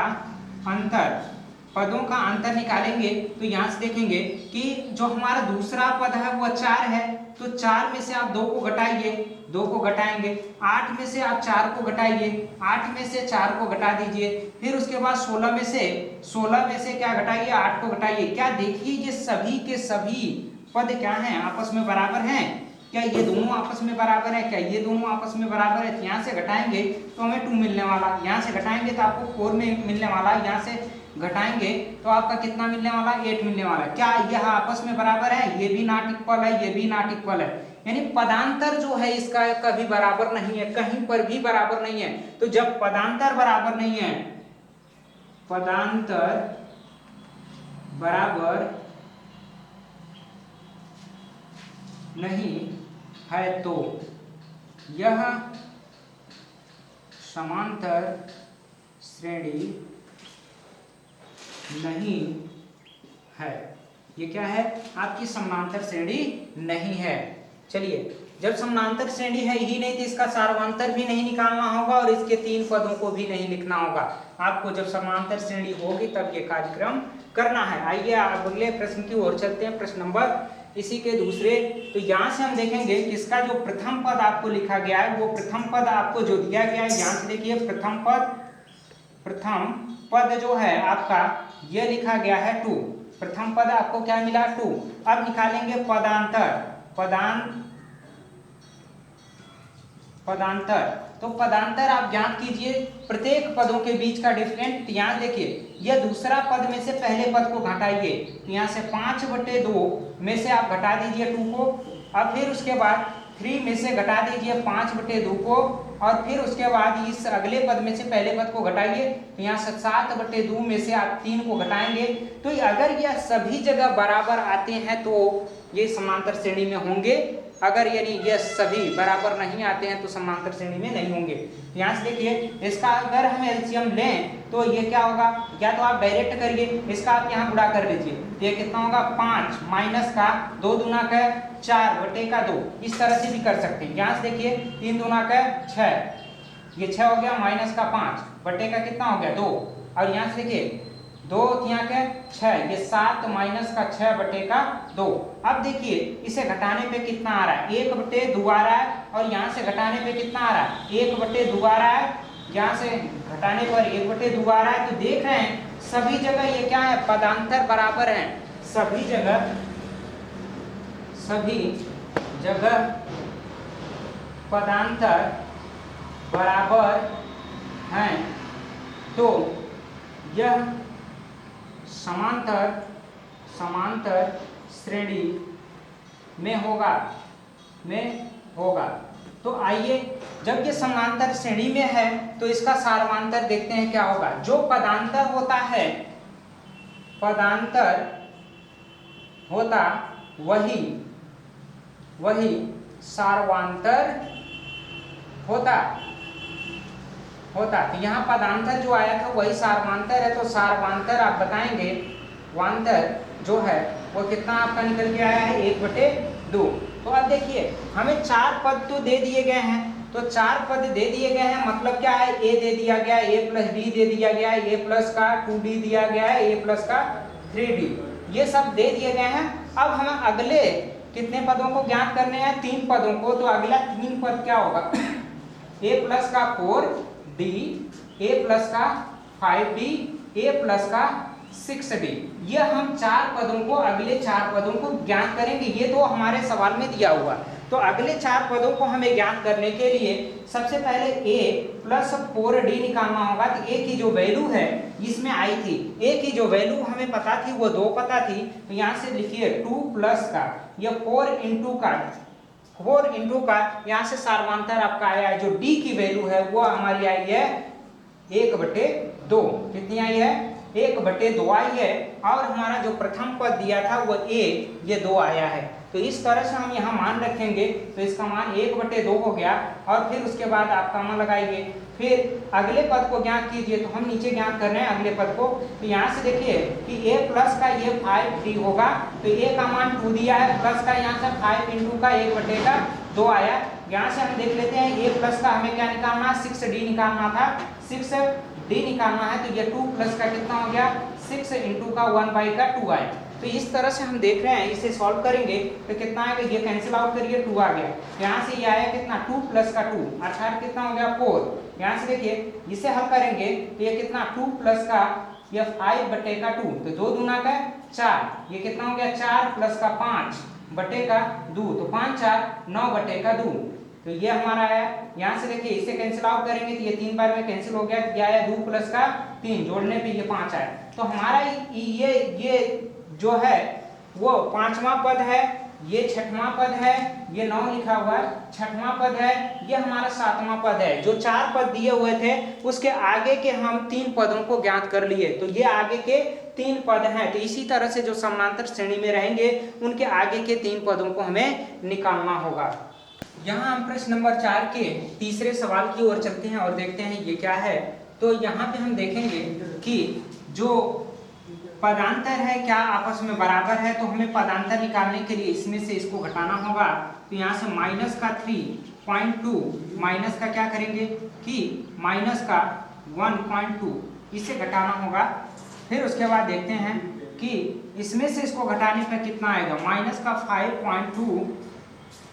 अंतर निकालेंगे। तो यहाँ से देखेंगे कि जो हमारा दूसरा पद है वो 4 है। तो 4 में से आप 2 को घटाइए, 2 को घटाएंगे। 8 में से आप 4 को घटाइए, 8 में से 4 को घटा दीजिए। फिर उसके बाद 16 में से क्या घटाइए, 8 को घटाइए। क्या देखिए ये सभी के सभी पद क्या हैं, आपस में बराबर हैं। क्या ये दोनों आपस में बराबर है, क्या ये दोनों आपस में बराबर है। यहाँ से घटाएंगे तो हमें 2 मिलने वाला, यहाँ से घटाएंगे तो आपको 4 में मिलने वाला, यहाँ से घटाएंगे तो आपका कितना मिलने वाला, 8 मिलने वाला। क्या यह आपस में बराबर है, ये भी नॉट इक्वल है, ये भी नॉट इक्वल है। यानी पदांतर जो है इसका कभी बराबर नहीं है, कहीं पर भी बराबर नहीं है। तो जब पदांतर बराबर नहीं है, पदांतर बराबर नहीं है तो यह समांतर श्रेणी नहीं है। ये क्या है, आपकी समांतर श्रेणी नहीं है। चलिए, जब समांतर श्रेणी है ही नहीं तो इसका सार्वधातुक भी नहीं निकालना होगा और इसके 3 पदों को भी नहीं लिखना होगा। आपको जब समांतर श्रेणी होगी तब ये कार्यक्रम करना है। आइए आप अगले प्रश्न की ओर चलते हैं, प्रश्न नंबर इसी के दूसरे। तो यहाँ से हम देखेंगे कि इसका जो प्रथम पद आपको लिखा गया है वो प्रथम पद आपको जो दिया गया है, यहाँ से देखिए प्रथम पद जो है आपका ये लिखा गया है 2। प्रथम पद आपको क्या मिला, 2। अब निकालेंगे पदांतर। तो पदांतर आप ज्ञात कीजिए प्रत्येक पदों के बीच का डिफरेंट। यहाँ देखिए यह दूसरा पद में से पहले पद को घटाइए। तो यहाँ से 5/2 में से आप घटा दीजिए 2 को। अब फिर उसके बाद 3 में से घटा दीजिए 5/2 को और फिर उसके बाद इस अगले पद में से पहले पद को घटाइए, तो यहाँ से 7/2 में से आप 3 को घटाएंगे। तो अगर यह सभी जगह बराबर आते हैं तो ये समांतर श्रेणी में होंगे, अगर यानी ये सभी बराबर नहीं आते हैं तो समांतर श्रेणी में नहीं होंगे। यहाँ से देखिए इसका अगर हम एलसीएम लें तो ये क्या होगा, या तो आप डायरेक्ट करिए, इसका आप यहाँ गुणा कर लीजिए, तो ये कितना होगा 5 माइनस का 2 दूना का 4/2, इस तरह से भी कर सकते हैं। यहाँ से देखिए 3 दूना का 6, ये 6 हो गया, माइनस का 5 बटे का कितना हो गया 2, और यहाँ से देखिए 2 यहाँ के 6, ये 7 माइनस का 6/2। अब देखिए इसे घटाने पे कितना आ रहा है, 1/2 आ रहा है, और यहाँ से घटाने पे कितना आ रहा है 1/2 आ रहा है, यहाँ से घटाने पर 1/2 आ रहा है। तो देख रहे हैं सभी जगह ये क्या है, पदांतर बराबर हैं, सभी जगह पदांतर बराबर हैं, तो यह समांतर श्रेणी में होगा। तो आइए जब ये समांतर श्रेणी में है तो इसका सार्वमांतर देखते हैं क्या होगा। जो पदांतर होता वही सार्वांतर होता। तो यहाँ पदांतर जो आया था वही सार्वांतर है, तो सार्वांतर आप बताएंगे, वांतर जो है वो कितना आपका निकल के आया है 1/2। तो अब देखिए हमें 4 पद तो दे दिए गए हैं, तो 4 पद दे दिए गए हैं, मतलब क्या है, a दे दिया गया है, a प्लस d दे दिया गया है, a प्लस का 2d दिया गया है, a प्लस का 3d, ये सब दे दिए गए हैं। अब हमें अगले कितने पदों को ज्ञात करने हैं, 3 पदों को। तो अगला 3 पद क्या होगा, a प्लस का 4d, a प्लस का 5d, a प्लस का 6d, ये हम 4 पदों को, अगले 4 पदों को ज्ञात करेंगे। ये तो हमारे सवाल में दिया हुआ, तो अगले 4 पदों को हमें ज्ञात करने के लिए सबसे पहले a प्लस 4d निकालना होगा। तो a की जो वैल्यू है इसमें आई थी, a की जो वैल्यू हमें पता थी वो 2 पता थी, तो यहाँ से लिखिए 2 प्लस का या 4 इंटू का यहाँ से सार्वमांतर आपका आया है, जो d की वैल्यू है वो हमारी आई है 1/2। कितनी आई है, 1/2 आई है, और हमारा जो प्रथम पद दिया था वो a, ये 2 आया है। तो इस तरह से हम यहाँ मान रखेंगे, तो इसका मान 1/2 हो गया, और फिर उसके बाद आप कॉमा लगाइए, फिर अगले पद को ज्ञात कीजिए। तो हम नीचे ज्ञात कर रहे हैं अगले पद को, तो यहाँ से देखिए कि a प्लस का ये 5d होगा, तो a का मान 2 दिया है, प्लस का यहाँ से 5 इंटू का 1/2 आया। यहाँ से हम देख लेते हैं a प्लस का हमें क्या निकालना है, 6d निकालना था, 6d निकालना है, तो ये 2 प्लस का कितना हो गया 6 इंटू का 1/2 आया। तो इस तरह से हम देख रहे हैं, इसे सॉल्व करेंगे तो कितना आएगा, ये कैंसिल आउट करिए, 2 आ गया, यहाँ से ये आया कितना 2 प्लस का 2, अर्थात कितना हो गया 4। यहाँ से देखिए इसे हल करेंगे तो ये कितना 2 प्लस का ये 5/2, तो 2 दूना का 4, ये कितना हो गया 4 प्लस का 5/2, तो 5 4 9/2, तो ये हमारा आया। यहाँ से देखिए इसे कैंसिल आउट करेंगे तो ये 3 बार में कैंसिल हो गया, क्या आया 2 प्लस का 3, जोड़ने पे ये 5 आया। तो हमारा ये जो है वो 5वां पद है, ये 6वां पद है, ये 9 लिखा हुआ है 6वां पद है, ये हमारा 7वां पद है। जो 4 पद दिए हुए थे उसके आगे के हम 3 पदों को ज्ञात कर लिए, तो ये आगे के 3 पद हैं। तो इसी तरह से जो समांतर श्रेणी में रहेंगे उनके आगे के 3 पदों को हमें निकालना होगा। यहाँ हम प्रश्न नंबर 4 के तीसरे सवाल की ओर चलते हैं और देखते हैं ये क्या है। तो यहाँ पे हम देखेंगे कि जो पदांतर है क्या आपस में बराबर है, तो हमें पदांतर निकालने के लिए इसमें से इसको घटाना होगा। तो यहाँ से माइनस का 3.2 माइनस का क्या करेंगे कि माइनस का 1.2, इसे घटाना होगा। फिर उसके बाद देखते हैं कि इसमें से इसको घटाने पर कितना आएगा, माइनस का 5.2,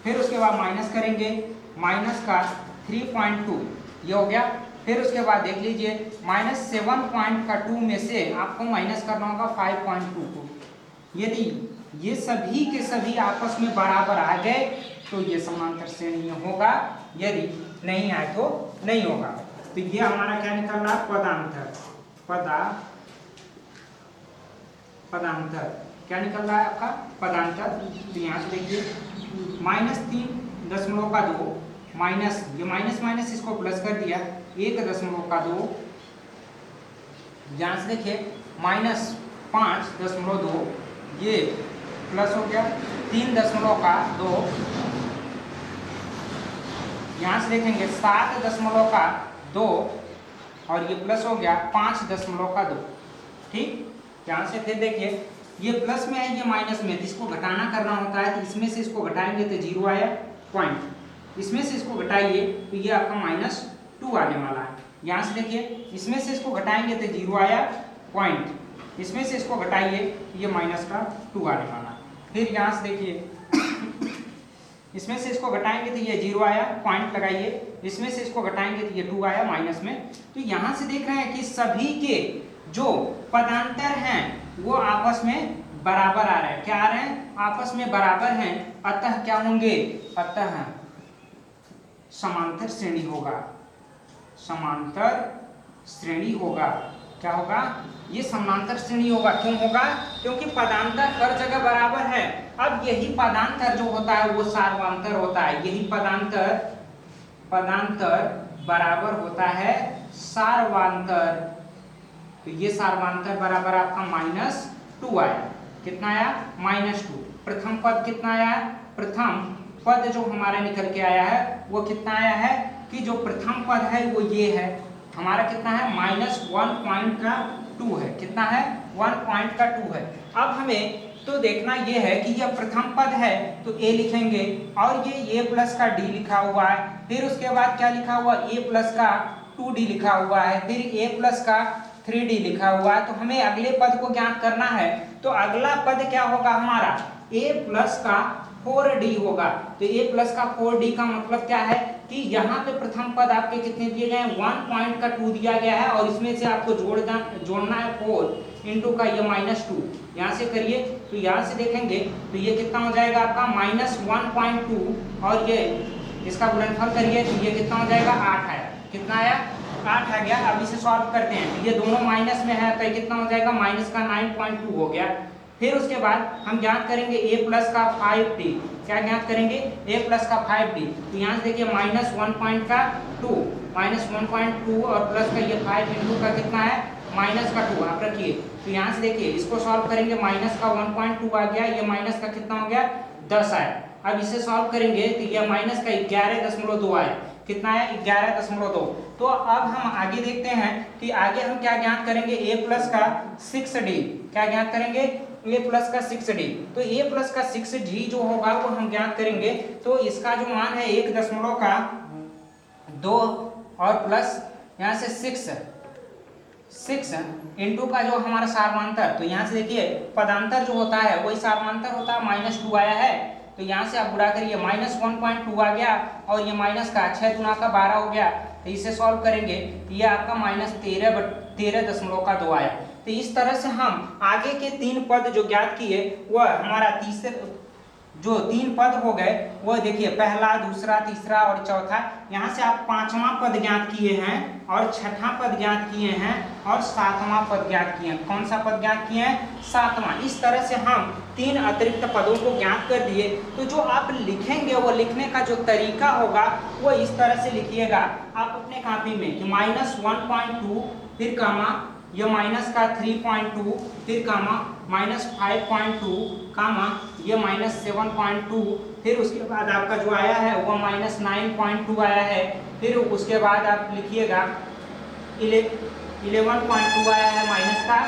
फिर उसके बाद माइनस करेंगे माइनस का 3.2, ये हो गया। फिर उसके बाद देख लीजिए -7.2 में से आपको माइनस करना होगा 5.2 को। यदि ये सभी के सभी आपस में बराबर आ गए तो ये समांतर श्रेणी में होगा, यदि नहीं आए तो नहीं होगा। तो ये हमारा क्या निकल रहा है, पदांतर क्या निकल रहा है आपका, पदांतर। तो यहाँ से देखिए -3.2 माइनस, ये माइनस माइनस इसको प्लस कर दिया, 1.2, यहाँ से देखिए -5.2, ये प्लस हो गया 3.2, यहाँ से देखेंगे 7.2 और ये प्लस हो गया 5.2। ठीक, यहाँ से फिर देखिए ये प्लस में है, ये माइनस में, इसको घटाना करना होता है, तो इसमें से इसको घटाएंगे तो 0 आया पॉइंट, इसमें से इसको घटाइए तो ये आपका -2 आने वाला है। यहाँ से देखिए इसमें से इसको घटाएंगे तो 0 आया पॉइंट, इसमें से इसको घटाइए तो ये -2 आने वाला। फिर यहाँ से देखिए इसमें से इसको घटाएंगे तो ये 0 आया पॉइंट लगाइए, इसमें से इसको घटाएंगे तो ये 2 आया माइनस में। तो यहाँ से देख रहे हैं कि सभी के जो पदांतर हैं वो आपस में बराबर आ रहे हैं। क्या आ रहे हैं? आपस में बराबर हैं, अतः क्या होंगे? अतः समांतर श्रेणी होगा, समांतर श्रेणी होगा। क्या होगा? ये समांतर श्रेणी होगा। क्यों होगा? क्योंकि पदांतर हर जगह बराबर है। अब यही पदांतर जो होता है वो सार्वंतर होता है, यही पदांतर बराबर होता है सार्वांतर। तो ये सार्वांतर बराबर आपका -2 आया। कितना आया? -2। प्रथम पद कितना आया? प्रथम पद जो हमारा निकल के आया है वो कितना आया है कि जो प्रथम पद है वो ये है हमारा, कितना है? -1.2 है। कितना है? 1.2 है। अब हमें तो देखना ये है कि यह प्रथम पद है तो a लिखेंगे, और ये a प्लस का d लिखा हुआ है, फिर उसके बाद क्या लिखा हुआ? a प्लस का 2d लिखा हुआ है, फिर a प्लस का 3d लिखा हुआ है। तो हमें अगले पद को ज्ञात करना है, तो अगला पद क्या होगा हमारा? a प्लस का 4d होगा। तो a प्लस का 4d का मतलब क्या है कि यहाँ पे प्रथम पद आपके कितने दिए गए हैं? 1.2 दिया गया है, और इसमें से आपको जोड़ना है 4 इंटू का ये -2। यहाँ से करिए तो यहाँ से देखेंगे तो ये कितना हो जाएगा आपका? -1.2, और ये इसका गुणनफल करिए तो ये कितना हो जाएगा? 8 आया। कितना आया? 8 आ गया। अब इसे सॉल्व करते हैं, ये दोनों माइनस में है तो ये कितना हो जाएगा? माइनस का 9.2 हो गया। फिर उसके बाद हम ज्ञात करेंगे a प्लस का 5d। क्या ज्ञात करेंगे? a प्लस का 5d। तो यहाँ से देखिए -1.2, -1.2 और प्लस का ये 5 इंटू का कितना है? -2 आप रखिए। तो यहाँ से देखिए इसको सॉल्व करेंगे, माइनस का 1.2 आ गया, ये माइनस का कितना हो गया? 10 आया। अब इसे सॉल्व करेंगे तो ये माइनस का 11.2 आया। कितना है? 11.2। तो अब हम आगे देखते हैं कि आगे हम क्या ज्ञात करेंगे? a प्लस का 6d। क्या ज्ञात करेंगे? a प्लस का 6d। तो a प्लस का 6d जो होगा वो हम ज्ञात करेंगे, तो इसका जो मान है 1.2 और प्लस यहाँ से 6 इंटू का जो हमारा सार्वंतर। तो यहाँ से देखिए पदांतर जो होता है वही सार्वंतर होता है। -2 आया है तो यहाँ से आप गुणा करिए, -1.2 आ गया, और ये माइनस का 6 गुना का 12 हो गया। तो इसे सॉल्व करेंगे तो ये आपका -13.2 आया। तो इस तरह से हम आगे के 3 पद जो ज्ञात किए वह हमारा जो 3 पद हो गए वो देखिए, पहला, दूसरा, तीसरा और चौथा। यहाँ से आप 5वां पद ज्ञात किए हैं, और 6ठा पद ज्ञात किए हैं, और 7वां पद ज्ञात किए हैं। कौन सा पद ज्ञात किए हैं? 7वां। इस तरह से हम 3 अतिरिक्त पदों को ज्ञात कर दिए। तो जो आप लिखेंगे वो लिखने का जो तरीका होगा वो इस तरह से लिखिएगा आप अपने कॉपी में कि -1.2 फिर कामा ये माइनस का 3.2 फिर कामा -5.2 कामा ये -7.2, फिर उसके बाद आपका जो आया है वो -9.2 आया है। फिर उसके बाद आप लिखिएगा 11.2 आया है माइनस का,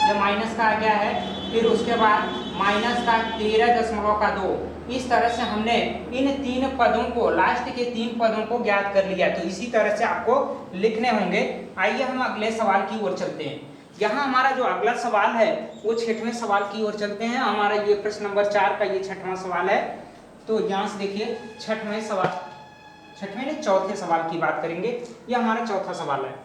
ये माइनस का आ गया है। फिर उसके बाद माइनस का 13.2। इस तरह से हमने इन 3 पदों को, लास्ट के 3 पदों को ज्ञात कर लिया। तो इसी तरह से आपको लिखने होंगे। आइए हम अगले सवाल की ओर चलते हैं। यहाँ हमारा जो अगला सवाल है वो 6वें सवाल की ओर चलते हैं। हमारा ये प्रश्न नंबर 4 का ये 6वां सवाल है। तो यहाँ से देखिए 6वें सवाल, 6वें नहीं 4थे सवाल की बात करेंगे। ये हमारा 4था सवाल है।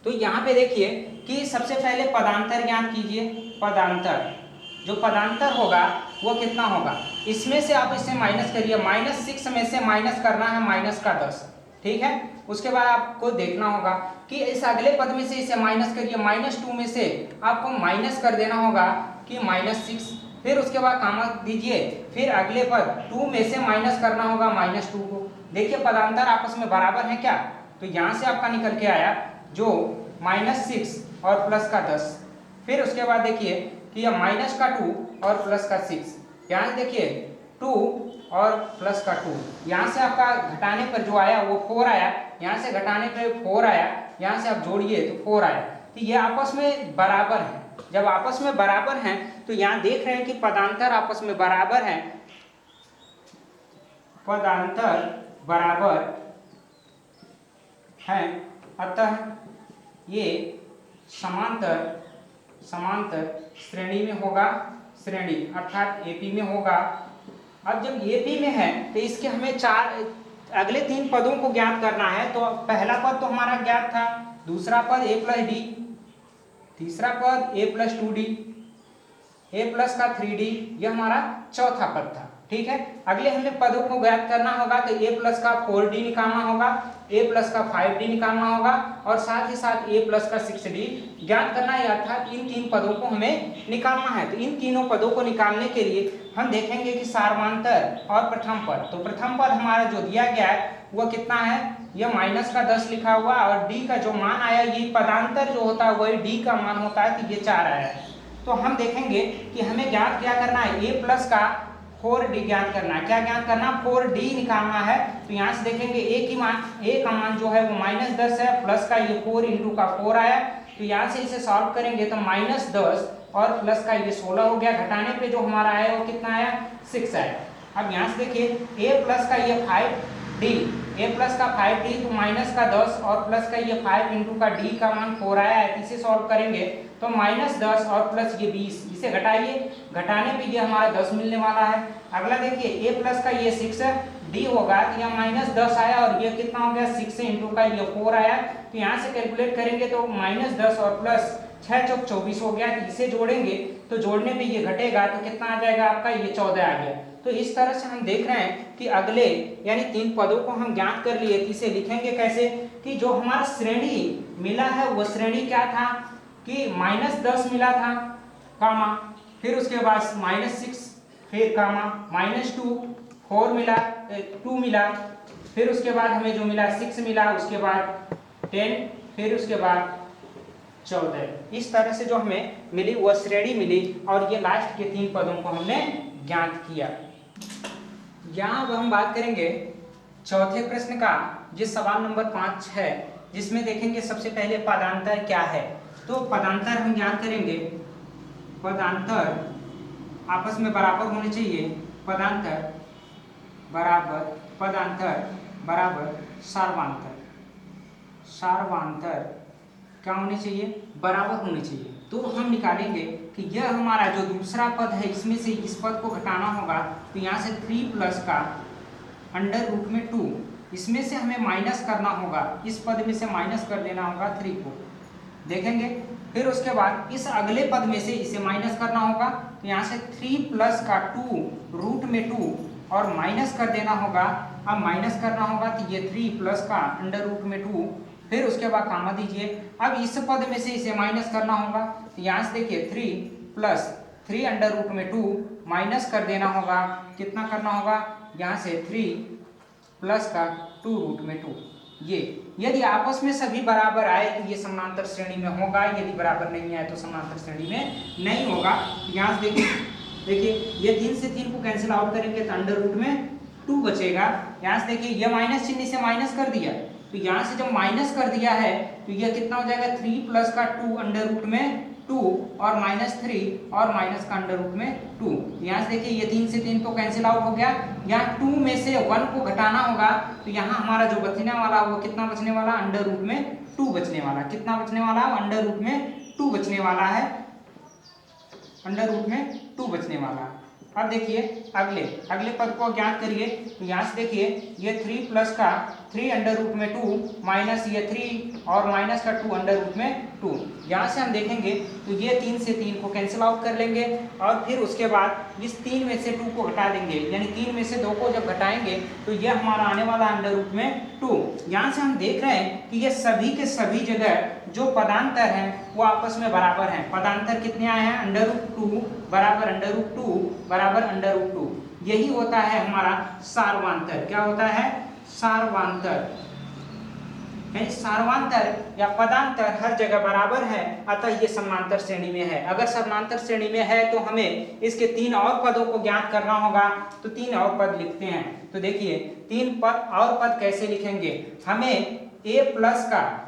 तो यहाँ पे देखिए कि सबसे पहले पदांतर ज्ञात कीजिए। पदांतर, जो पदांतर होगा वो कितना होगा? इसमें से आप इसे माइनस करिए, -6 में से माइनस करना है -10। ठीक है। उसके बाद आपको देखना होगा कि इस अगले पद में से इसे माइनस करिए, -2 में से आपको माइनस कर देना होगा कि -6। फिर उसके बाद कामा दीजिए, फिर अगले पद 2 में से माइनस करना होगा -2 को। देखिए पदांतर आपस में बराबर है क्या, तो यहाँ से आपका निकल के आया जो -6 और प्लस का 10। फिर उसके बाद देखिए कि यह माइनस का 2 और प्लस का 6, यहाँ से देखिए 2 और प्लस का 2, यहाँ से आपका घटाने पर जो आया वो 4 आया, यहाँ से घटाने पर 4 आया, यहाँ से आप जोड़िए तो 4 आया। तो ये आपस में बराबर है। जब आपस में बराबर हैं तो यहाँ देख रहे हैं कि पदांतर आपस में बराबर हैं, पदांतर बराबर हैं, अतः ये समांतर श्रेणी में होगा, श्रेणी अर्थात एपी में होगा। अब जब एपी में है तो इसके हमें अगले 3 पदों को ज्ञात करना है। तो पहला पद तो हमारा ज्ञात था, दूसरा पद a प्लस डी, तीसरा पद a plus 2d, a plus का 3d, यह हमारा चौथा पद था। ठीक है, अगले हमें पदों को ज्ञात करना होगा तो a प्लस का 4d निकालना होगा, a प्लस का 5d निकालना होगा और साथ ही साथ a प्लस का 6d ज्ञात करना है, अर्थात इन 3 पदों को हमें निकालना है। तो इन तीनों पदों को निकालने के लिए हम देखेंगे कि सार्वमांतर और प्रथम पद। तो प्रथम पद हमारा जो दिया गया है वह कितना है, यह माइनस का 10 लिखा हुआ और d का जो मान आया, ये पदांतर जो होता है वही d का मान होता है, तो ये 4 आया है। तो हम देखेंगे कि हमें ज्ञात क्या करना है, a प्लस का 4d ज्ञात करना है। क्या ज्ञात करना, 4d निकालना है। तो यहाँ से देखेंगे a का मान जो है वो -10 है, प्लस का ये 4 इंटू का 4 आया। तो यहाँ से इसे सॉल्व करेंगे तो -10 और प्लस का ये 16 हो गया, घटाने पे जो हमारा आया वो कितना आया, 6 आया। अब यहाँ से देखिए a प्लस का ये 5d, a प्लस का 5d तो माइनस का 10 और प्लस का ये 5 इंटू का d का मान 4 आया है। इसे सॉल्व करेंगे तो -10 और प्लस ये 20, इसे घटाइए, घटाने पे ये हमारा 10 मिलने वाला है। अगला देखिए a प्लस का ये 6 है, d होगा तो यहाँ -10 आया और ये कितना हो गया, 6 इंटू का ये 4 आया। तो यहाँ से कैलकुलेट करेंगे तो -10 और प्लस 6 चौक 24 हो गया। तो इसे जोड़ेंगे तो जोड़ने पे ये घटेगा तो कितना आ जाएगा आपका, ये 14 आ गया। तो इस तरह से हम देख रहे हैं कि अगले यानी 3 पदों को हम ज्ञात कर लिए। इसे लिखेंगे कैसे कि जो हमारा श्रेणी मिला है वो श्रेणी क्या था कि -10 मिला था, कामा, फिर उसके बाद -6, फिर कामा, -2, 4 मिला, 2 मिला, फिर उसके बाद हमें जो मिला 6 मिला, उसके बाद 10, फिर उसके बाद 14। इस तरह से जो हमें मिली वह श्रेणी मिली और ये लास्ट के 3 पदों को हमने ज्ञात किया। यहाँ अब हम बात करेंगे चौथे प्रश्न का, जिस सवाल नंबर 5 है, जिसमें देखेंगे सबसे पहले पदांतर क्या है। तो पदांतर हम ज्ञात करेंगे, पदांतर आपस में बराबर होने चाहिए, पदांतर बराबर सार्वमांतर, सार्वमांतर क्या होने चाहिए, बराबर होने चाहिए। तो हम निकालेंगे कि यह हमारा जो दूसरा पद है इसमें से इस पद को घटाना होगा। तो यहाँ से 3 प्लस का √2, इसमें से हमें माइनस करना होगा, इस पद में से माइनस कर देना होगा 3 को, देखेंगे। फिर उसके बाद इस अगले पद में से इसे माइनस करना होगा। तो यहाँ से 3 प्लस का 2 और माइनस कर देना होगा। अब माइनस करना होगा तो ये 3 प्लस का √2, फिर उसके बाद कामा दीजिए। अब इस पद में से इसे माइनस करना होगा। तो यहाँ से देखिए 3 प्लस 3 √2 माइनस कर देना होगा, कितना करना होगा, यहाँ से 3 प्लस का 2√2। ये यदि आपस में सभी बराबर आए तो ये समानांतर श्रेणी में होगा, यदि बराबर नहीं आए तो समानांतर श्रेणी में नहीं होगा। यहाँ से देखिए ये 3 से 3 को कैंसिल आउट करेंगे तो √2 बचेगा। यहाँ से देखिए ये माइनस चिन्ह से माइनस कर दिया, तो यहाँ से जब माइनस कर दिया है तो यह कितना हो जाएगा, 3 प्लस का 2 और -3 और माइनस का √2। यहाँ से देखिए ये 3 से 3 तो कैंसिल आउट हो गया। यहाँ 2 में से 1 को घटाना होगा, तो यहाँ हमारा जो बचने वाला वो कितना बचने वाला, √2 बचने वाला। कितना बचने वाला, √2 बचने वाला है, √2 बचने वाला। अब देखिए अगले पद को ज्ञात करिए। तो यहाँ से देखिए ये 3 प्लस का 3 √2 माइनस ये 3 और माइनस का 2 यहाँ से हम देखेंगे तो ये 3 से 3 को कैंसिल आउट कर लेंगे और फिर उसके बाद इस 3 में से 2 को घटा देंगे, यानी 3 में से 2 को जब घटाएंगे तो ये हमारा आने वाला √2। यहाँ से हम देख रहे हैं कि ये सभी के सभी जगह जो पदांतर हैं वो आपस में बराबर हैं। पदांतर कितने आए हैं, √2 बराबर √2 बराबर √2। यही होता है हमारा सार्वमांतर। क्या होता है, सार्वांतर, सार्वांतर या पदांतर हर जगह बराबर है, अतः ये समांतर श्रेणी में है। अगर समांतर श्रेणी में है तो हमें इसके 3 और पदों को ज्ञात करना होगा। तो 3 और पद लिखते हैं। तो देखिए 3 पद और पद कैसे लिखेंगे। हमें a प्लस का,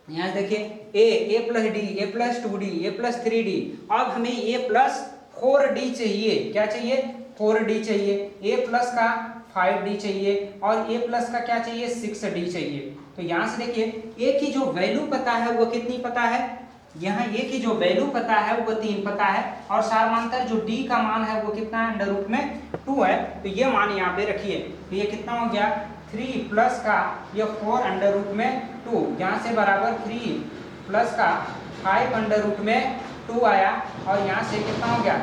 यहाँ देखिए a plus D, a plus 2d, a plus 3d, अब हमें a प्लस 4d चाहिए। क्या चाहिए? 4d चाहिए। a प्लस का 5d चाहिए और a प्लस का क्या चाहिए? 6d चाहिए। तो यहाँ से देखिए a की जो वैल्यू पता है वो कितनी पता है, यहाँ a की जो वैल्यू पता है वो 3 पता है और सार्वमांतर जो d का मान है वो कितना है? अंडर रूट में 2 है। तो ये मान यहाँ पे रखिए। तो ये कितना हो गया? 3 प्लस का ये 4 अंडर रूट में 2, यहाँ से बराबर 3 प्लस का 5 अंडर रूट में 2 आया और यहाँ से कितना हो गया?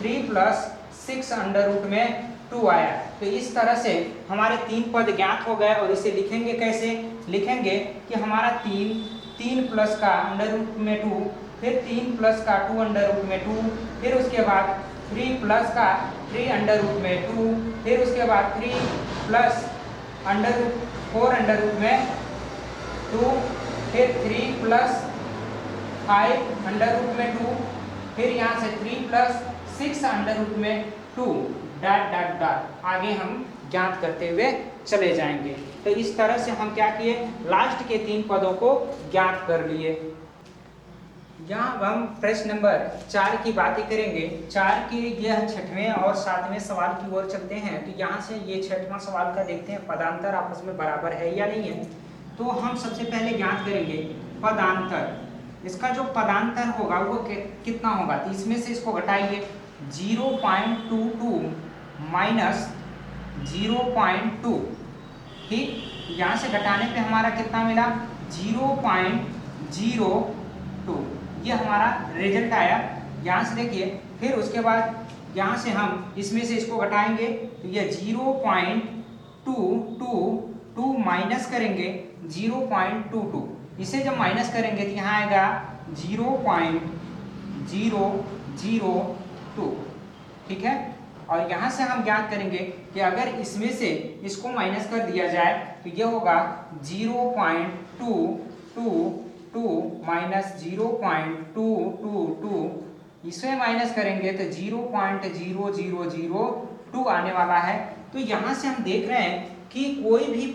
3 प्लस 6 अंडर रूट में 2 आया। तो इस तरह से हमारे 3 पद ज्ञात हो गए। और इसे लिखेंगे कैसे? लिखेंगे कि हमारा 3 प्लस का अंडर रूट में 2, फिर 3 प्लस का 2 अंडर रूट में 2, फिर उसके बाद 3 प्लस का 3 अंडर रूट में 2, फिर उसके बाद 3 plus under root 4 under root में 2, फिर 3 प्लस 5 अंडर रूट में 2, फिर यहाँ से 3 प्लस 6 अंडर रूट में 2 डॉट डॉट डॉट आगे हम ज्ञात करते हुए चले जाएंगे। तो इस तरह से हम क्या किए? लास्ट के 3 पदों को ज्ञात कर लिए। यहाँ हम प्रश्न नंबर 4 की बातें करेंगे। 4 के यह 6वें और 7वें सवाल की ओर चलते हैं। तो यहाँ से ये 6वां सवाल का देखते हैं, पदांतर आपस में बराबर है या नहीं है। तो हम सबसे पहले ज्ञात करेंगे पदांतर। इसका जो पदांतर होगा वो कितना होगा? तो इसमें से इसको घटाइए, 0.22 माइनस 0.2, ठीक। यहाँ से घटाने पे हमारा कितना मिला? 0.02, ये हमारा रिजल्ट आया। यहाँ से देखिए, फिर उसके बाद यहाँ से हम इसमें से इसको घटाएंगे तो ये 0.222 माइनस करेंगे 0.22, इसे जब माइनस करेंगे तो यहाँ आएगा 0.002, ठीक है। और यहाँ से हम ज्ञात करेंगे कि अगर इसमें से इसको माइनस कर दिया जाए तो ये होगा 0.222 माइनस 0.222, इसमें माइनस करेंगे तो 0.0002 आने वाला है। तो यहाँ से हम देख रहे हैं कि कोई भी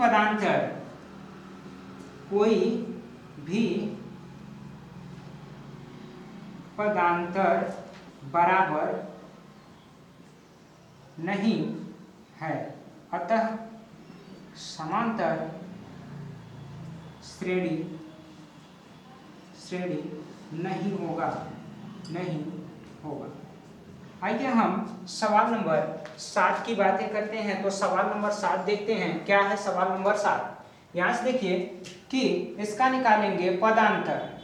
पदांतर बराबर नहीं है, अतः समांतर श्रेणी नहीं होगा। आइए हम सवाल नंबर 7 की बातें करते हैं। तो सवाल नंबर 7 देखते हैं, क्या है सवाल नंबर 7। यहाँ से देखिए कि इसका निकालेंगे पदांतर।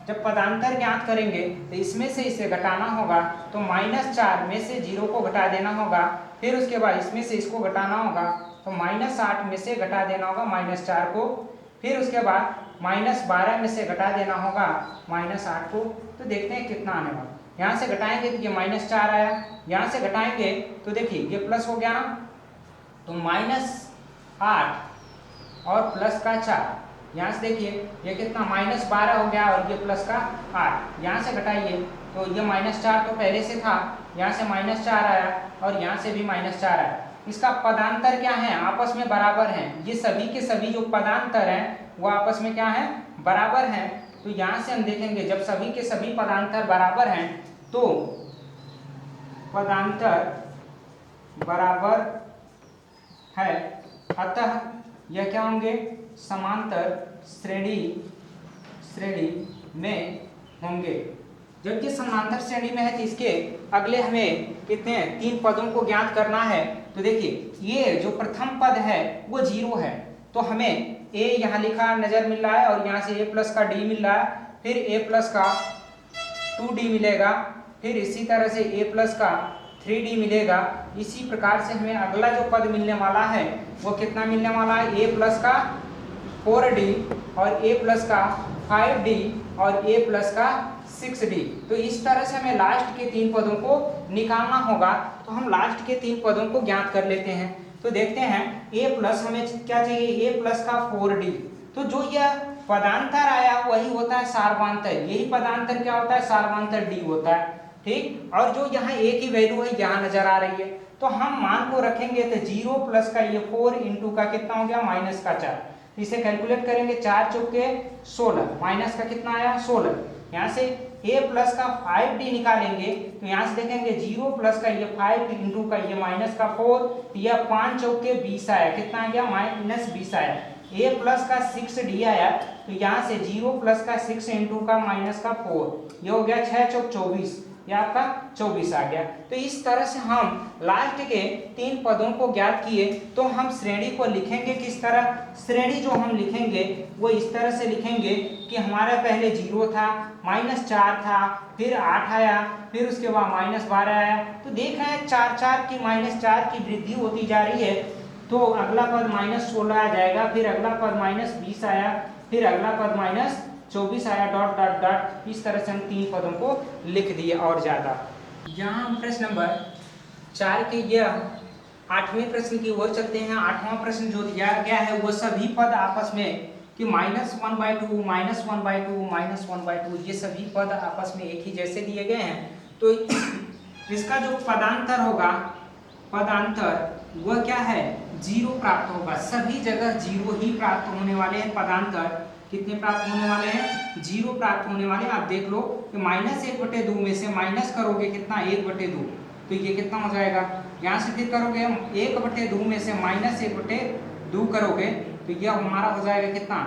जब पदांतर ज्ञात करेंगे तो इसमें से इसे घटाना होगा, तो -4 में से 0 को घटा देना होगा, फिर उसके बाद इसमें से इसको घटाना होगा, तो -8 में से घटा देना होगा -4 को, फिर उसके बाद -12 में से घटा देना होगा -8 को। तो देखते हैं कितना आने वाला। यहाँ से घटाएंगे तो ये -4 आया, यहाँ से घटाएंगे तो देखिए ये प्लस हो गया ना, तो -8 और प्लस का 4, यहाँ से देखिए ये कितना -12 हो गया और ये प्लस का 8, यहाँ से घटाइए तो ये -4 तो पहले से था, यहाँ से -4 आया और यहाँ से भी -4 आया। इसका पदांतर क्या है? आपस में बराबर हैं। ये सभी के सभी जो पदांतर हैं वो आपस में क्या है? बराबर हैं। तो यहाँ से हम देखेंगे जब सभी के सभी पदांतर बराबर हैं तो पदांतर बराबर है, अतः यह क्या होंगे? समांतर श्रेणी में होंगे। जब ये समांतर श्रेणी में है तो इसके अगले हमें कितने 3 पदों को ज्ञात करना है। तो देखिए ये जो प्रथम पद है वो 0 है, तो हमें a यहाँ लिखा नजर मिल रहा है और यहाँ से a प्लस का d मिल रहा है, फिर a प्लस का 2d मिलेगा, फिर इसी तरह से a प्लस का 3d मिलेगा। इसी प्रकार से हमें अगला जो पद मिलने वाला है वो कितना मिलने वाला है? a प्लस का 4d और a प्लस का 5d और a प्लस का 6d। तो इस तरह से हमें लास्ट के 3 पदों को निकालना होगा। तो हम लास्ट के 3 पदों को ज्ञात कर लेते हैं। तो देखते हैं a प्लस हमें क्या चाहिए, a प्लस का 4d। तो जो यह पदांतर आया वही होता है सार्वधांतर, यही पदांतर क्या होता है, सार्वधांतर d होता है। ठीक, और जो यहाँ a की वैल्यू है यहाँ नजर आ रही है, तो हम मान को रखेंगे तो 0 प्लस का ये 4 इंटू का कितना हो गया, माइनस का 4। इसे कैलकुलेट करेंगे, 4 चौके 16, माइनस का कितना आया 16। यहाँ से a प्लस का 5d निकालेंगे तो यहाँ से देखेंगे 0 प्लस का ये 5 इंटू का ये माइनस का 4, तो यह 5 चौके 20 आया, कितना आ गया माइनस 20 आया। a प्लस का 6d आया, तो यहाँ से 0 प्लस का 6 इंटू का माइनस का 4, ये हो गया 6 चौक 24, ये आपका 24 आ गया। तो इस तरह से हम लास्ट के 3 पदों को ज्ञात किए। तो हम श्रेणी को लिखेंगे किस तरह, श्रेणी जो हम लिखेंगे वो इस तरह से लिखेंगे कि हमारा पहले 0 था, -4 था, फिर 8 आया, फिर उसके बाद -12 आया। तो देख रहे हैं 4 की -4 की वृद्धि होती जा रही है, तो अगला पद -16 आ जाएगा, फिर अगला पद -20 आया, फिर अगला पद -24 आया, डॉट डॉट डॉट। इस तरह से हम 3 पदों को लिख दिए और ज्यादा। यहाँ हम प्रश्न नंबर 4 के यह 8वें प्रश्न की ओर चलते हैं। 8वां प्रश्न जो दिया गया है वो सभी पद आपस में कि -1/2 -1/2 -1/2 ये सभी पद आपस में एक ही जैसे दिए गए हैं। तो इसका जो पदांतर होगा, पदांतर वह क्या है, 0 प्राप्त होगा। सभी जगह 0 ही प्राप्त होने वाले हैं। पदांतर कितने प्राप्त होने वाले हैं, 0 प्राप्त होने वाले। आप देख लो कि -1/2 में से माइनस करोगे कितना, 1/2, तो ये कितना हो जाएगा। यहाँ से फिर करोगे 1/2 में से -1/2 करोगे तो यह हमारा हो जाएगा कितना,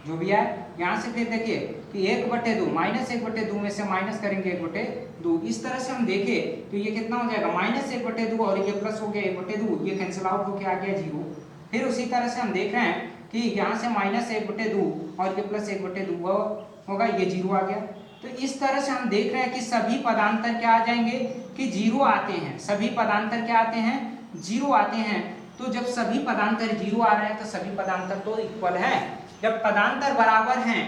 जो भी है। यहाँ से फिर देखिए कि 1/2 -1/2 में से माइनस करेंगे 1/2। इस तरह से हम देखें तो ये कितना हो जाएगा, -1/2 और ये प्लस हो गया 1/2, ये कैंसिल आउट होके आ गया 0। फिर उसी तरह से हम देख रहे हैं कि यहाँ से -1/2 और ये प्लस 1/2 होगा, ये 0 आ गया। तो इस तरह से हम देख रहे हैं कि सभी पदांतर क्या आ जाएंगे कि 0 आते हैं। सभी पदांतर क्या आते हैं, 0 आते हैं। तो जब सभी पदांतर 0 आ रहे हैं तो सभी पदांतर तो इक्वल हैं। जब पदांतर बराबर हैं,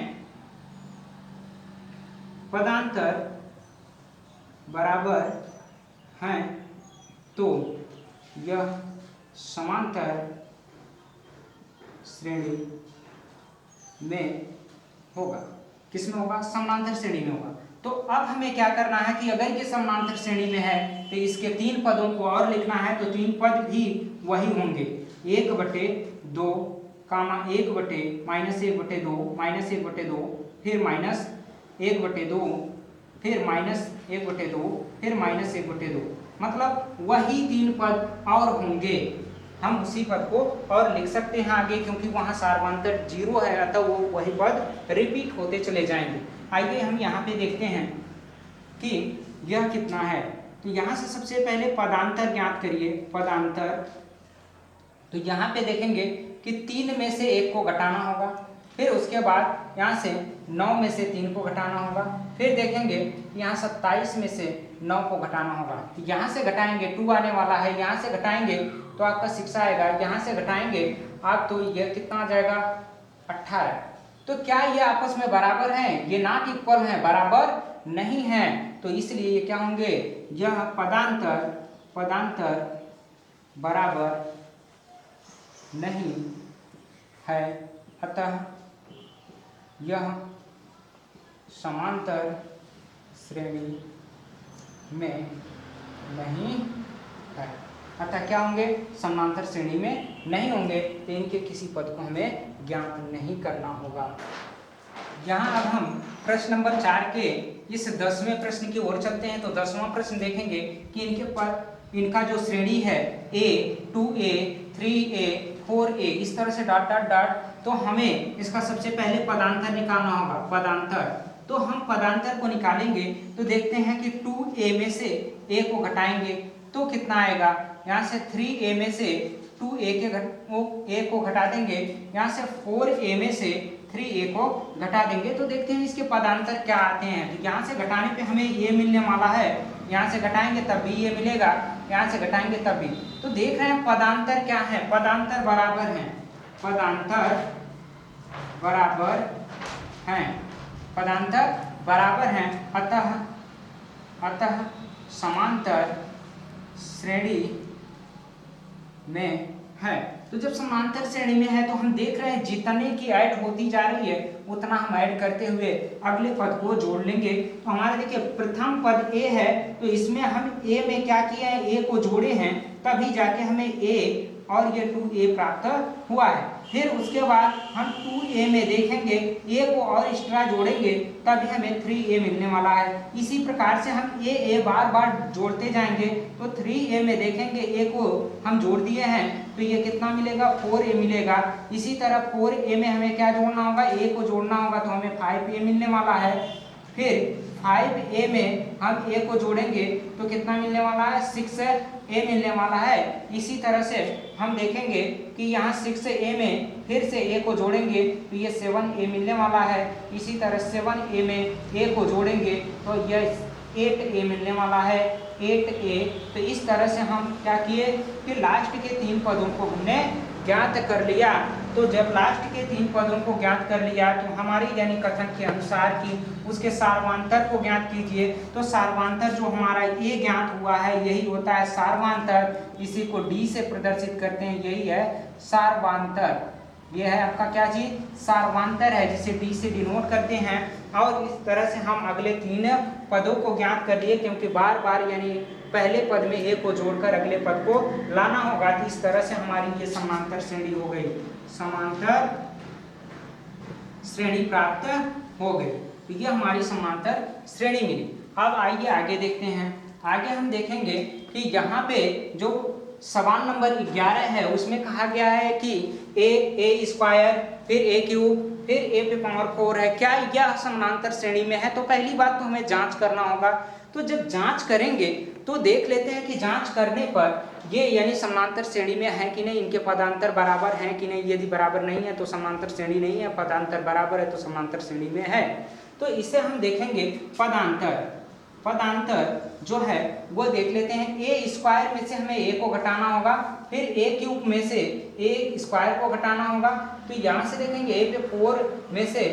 पदांतर बराबर हैं तो यह समांतर श्रेणी में होगा। किसमें होगा, समांतर श्रेणी में होगा। तो अब हमें क्या करना है कि अगर ये समांतर श्रेणी में है तो इसके 3 पदों को और लिखना है। तो 3 पद भी वही होंगे, 1/2 कामा 1/-, -1/2 -1/2, फिर -1/2, फिर -1/2, फिर -1/2, मतलब वही 3 पद और होंगे। हम उसी पद को और लिख सकते हैं आगे, क्योंकि वहाँ सार्वधांतर 0 है, अतः वो वही पद रिपीट होते चले जाएंगे। आइए हम यहाँ पे देखते हैं कि यह कितना है। तो यहाँ से सबसे पहले पदांतर ज्ञात करिए, पदांतर। तो यहाँ पे देखेंगे कि 3 में से 1 को घटाना होगा, फिर उसके बाद यहाँ से 9 में से 3 को घटाना होगा, फिर देखेंगे यहाँ 27 में से 9 को घटाना होगा। यहाँ से घटाएंगे 2 आने वाला है, यहाँ से घटाएंगे तो आपका 6 आएगा, यहाँ से घटाएंगे आप तो यह कितना आ जाएगा 18। तो क्या ये आपस में बराबर हैं, ये नॉट इक्वल हैं, बराबर नहीं हैं। तो इसलिए ये क्या होंगे, यह पदांतर बराबर नहीं है, अतः यह समांतर श्रेणी में नहीं है। अतः क्या होंगे, समांतर श्रेणी में नहीं होंगे। तो इनके किसी पद को हमें ज्ञात नहीं करना होगा। यहाँ अब हम प्रश्न नंबर 4 के इस 10वें प्रश्न की ओर चलते हैं। तो 10वां प्रश्न देखेंगे कि इनका जो श्रेणी है a, 2a, 3a, 4a, इस तरह से डॉट डॉट डॉट। तो हमें इसका सबसे पहले पदांतर निकालना होगा, पदांतर। तो हम पदांतर को निकालेंगे तो देखते हैं कि 2a में से a को घटाएंगे तो कितना आएगा, यहाँ से 3a में से 2a को घटा देंगे, यहाँ से 4a में से 3a को घटा देंगे। तो देखते हैं इसके पदांतर क्या आते हैं। तो यहाँ से घटाने पे हमें a मिलने वाला है, यहाँ से घटाएंगे तब भी ये मिलेगा, यहाँ से घटाएंगे तब भी। तो देख रहे हैं पदांतर क्या है, पदांतर बराबर हैं, पदांतर बराबर हैं, पदांतर बराबर हैं। अतः समांतर श्रेणी में है। तो जब समांतर श्रेणी में है तो हम देख रहे हैं जितने की ऐड होती जा रही है उतना हम ऐड करते हुए अगले पद को जोड़ लेंगे। तो हमारे देखिए प्रथम पद ए है, तो इसमें हम ए में क्या किया है, ए को जोड़े हैं, तभी जाके हमें ए और ये 2a प्राप्त हुआ है। फिर उसके बाद हम 2a में देखेंगे a को और एक्स्ट्रा जोड़ेंगे तभी हमें 3a मिलने वाला है। इसी प्रकार से हम a बार बार जोड़ते जाएंगे। तो 3a में देखेंगे a को हम जोड़ दिए हैं तो ये कितना मिलेगा, 4a मिलेगा। इसी तरह 4a में हमें क्या जोड़ना होगा, a को जोड़ना होगा तो हमें 5a मिलने वाला है। फिर 5a में हम a को जोड़ेंगे तो कितना मिलने वाला है, 6a मिलने वाला है। इसी तरह से हम देखेंगे कि यहाँ 6a में फिर से a को जोड़ेंगे तो ये 7a मिलने वाला है। इसी तरह 7a में a को जोड़ेंगे तो यह 8a मिलने वाला है, 8a। तो इस तरह से हम क्या किए कि लास्ट के 3 पदों को हमने ज्ञात कर लिया। तो जब लास्ट के 3 पदों को ज्ञात कर लिया तो हमारी यानी कथन के अनुसार कि उसके सार्वांतर को ज्ञात कीजिए। तो सार्वांतर जो हमारा ये ज्ञात हुआ है यही होता है सार्वांतर। इसी को डी से प्रदर्शित करते हैं, यही है सार्वांतर। यह है आपका क्या चीज, सार्वांतर है, जिसे डी से डिनोट करते हैं। और इस तरह से हम अगले 3 पदों को ज्ञात कर लिए, क्योंकि बार बार यानी पहले पद में ए को जोड़कर अगले पद को लाना होगा। तो इस तरह से हमारी ये समांतर श्रेणी हो गई, समांतर श्रेणी प्राप्त हो गई। तो ये हमारी समांतर श्रेणी मिली। अब आइए आगे देखते हैं। आगे हम देखेंगे कि यहाँ पे जो सवाल नंबर 11 है उसमें कहा गया है कि ए स्क्वायर फिर ए क्यूब फिर ए पे पावर 4 है, क्या यह समानांतर श्रेणी में है। तो पहली बात तो हमें जांच करना होगा। तो जब जांच करेंगे तो देख लेते हैं कि जांच करने पर ये यानी समानांतर श्रेणी में है कि नहीं, इनके पदांतर बराबर हैं कि नहीं। यदि बराबर नहीं है तो समानांतर श्रेणी नहीं है, पदांतर बराबर है तो समानांतर श्रेणी में है। तो इसे हम देखेंगे पदांतर। पदांतर जो है वो देख लेते हैं। ए स्क्वायर में से हमें ए को घटाना होगा, फिर ए क्यूब में से ए स्क्वायर को घटाना होगा। तो यहाँ से देखेंगे ए पे 4 में से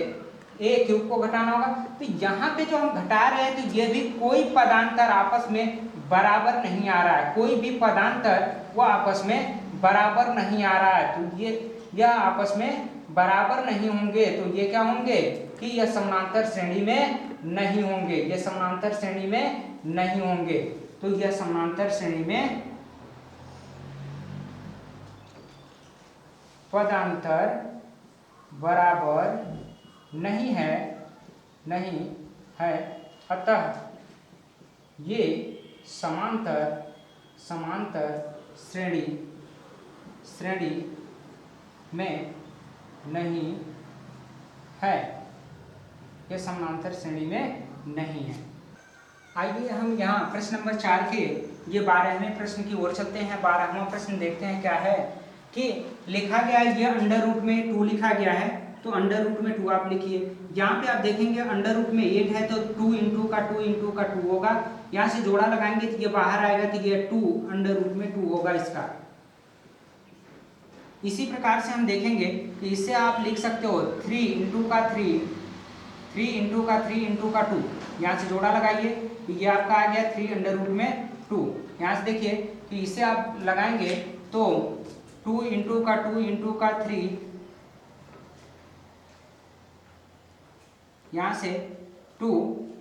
ए क्यूब को घटाना होगा। तो यहाँ पे जो हम घटा रहे हैं तो ये भी कोई पदांतर आपस में बराबर नहीं आ रहा है, कोई भी पदांतर वो आपस में बराबर नहीं आ रहा है। तो यह आपस में बराबर नहीं होंगे तो ये क्या होंगे कि यह समानांतर श्रेणी में नहीं होंगे, यह समानांतर श्रेणी में नहीं होंगे। तो यह समानांतर श्रेणी में पदांतर बराबर नहीं है, अतः ये समांतर श्रेणी में नहीं है, यह समांतर श्रेणी में नहीं है। आइए हम यहाँ प्रश्न नंबर 4 के ये 12वें प्रश्न की ओर चलते हैं। 12वां प्रश्न देखते हैं क्या है कि लिखा गया है, ये अंडर रूट में 2 लिखा गया है। तो अंडर रूट में 2 आप लिखिए। यहाँ पे आप देखेंगे अंडर रूट में 8 है तो 2 इंटू का 2 होगा। यहाँ से जोड़ा लगाएंगे तो ये बाहर आएगा तो ये 2 अंडर रूट में 2 होगा इसका। इसी प्रकार से हम देखेंगे कि इससे आप लिख सकते हो 3 इंटू का 2। यहाँ से जोड़ा लगाइए तो ये आपका आ गया 3 अंडर रूट में 2। यहाँ से देखिए कि इसे आप लगाएंगे तो 2 इंटू का 3, यहाँ से 2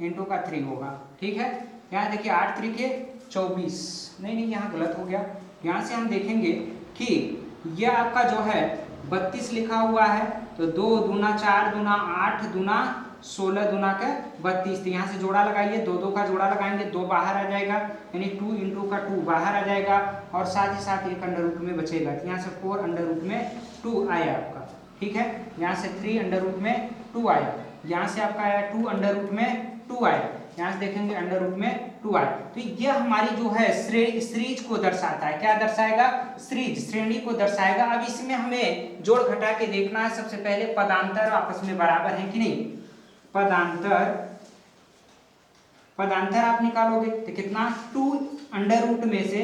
इंटू का 3 होगा। ठीक है, यहाँ देखिए 8 3 के 24, नहीं यहाँ गलत हो गया। यहाँ से हम देखेंगे कि यह आपका जो है 32 लिखा हुआ है तो 2 दूना 4 दूना 8 दूना 16 दूना का 32। तो यहाँ से जोड़ा लगाइए, 2 का जोड़ा लगाएंगे, 2 बाहर आ जाएगा यानी 2 इंटू का 2 बाहर आ जाएगा और साथ ही साथ 1 अंडर रूट में बचेगा। तो यहाँ से 4 अंडर रूट में 2 आया आपका। ठीक है, यहाँ से 3 अंडर रूट में 2 आया, यहाँ से आपका आया 2 अंडर रूट में 2 आया, यहाँ से देखेंगे अंडर रूट में 2 आया। तो यह हमारी जो है सीरीज को दर्शाता है। क्या दर्शाएगा? सीरीज, श्रेणी को दर्शाएगा। अब इसमें हमें जोड़ घटा के देखना है। सबसे पहले पदांतर आपस में बराबर है कि नहीं। पदांतर आप निकालोगे तो कितना, 2 अंडर रूट में से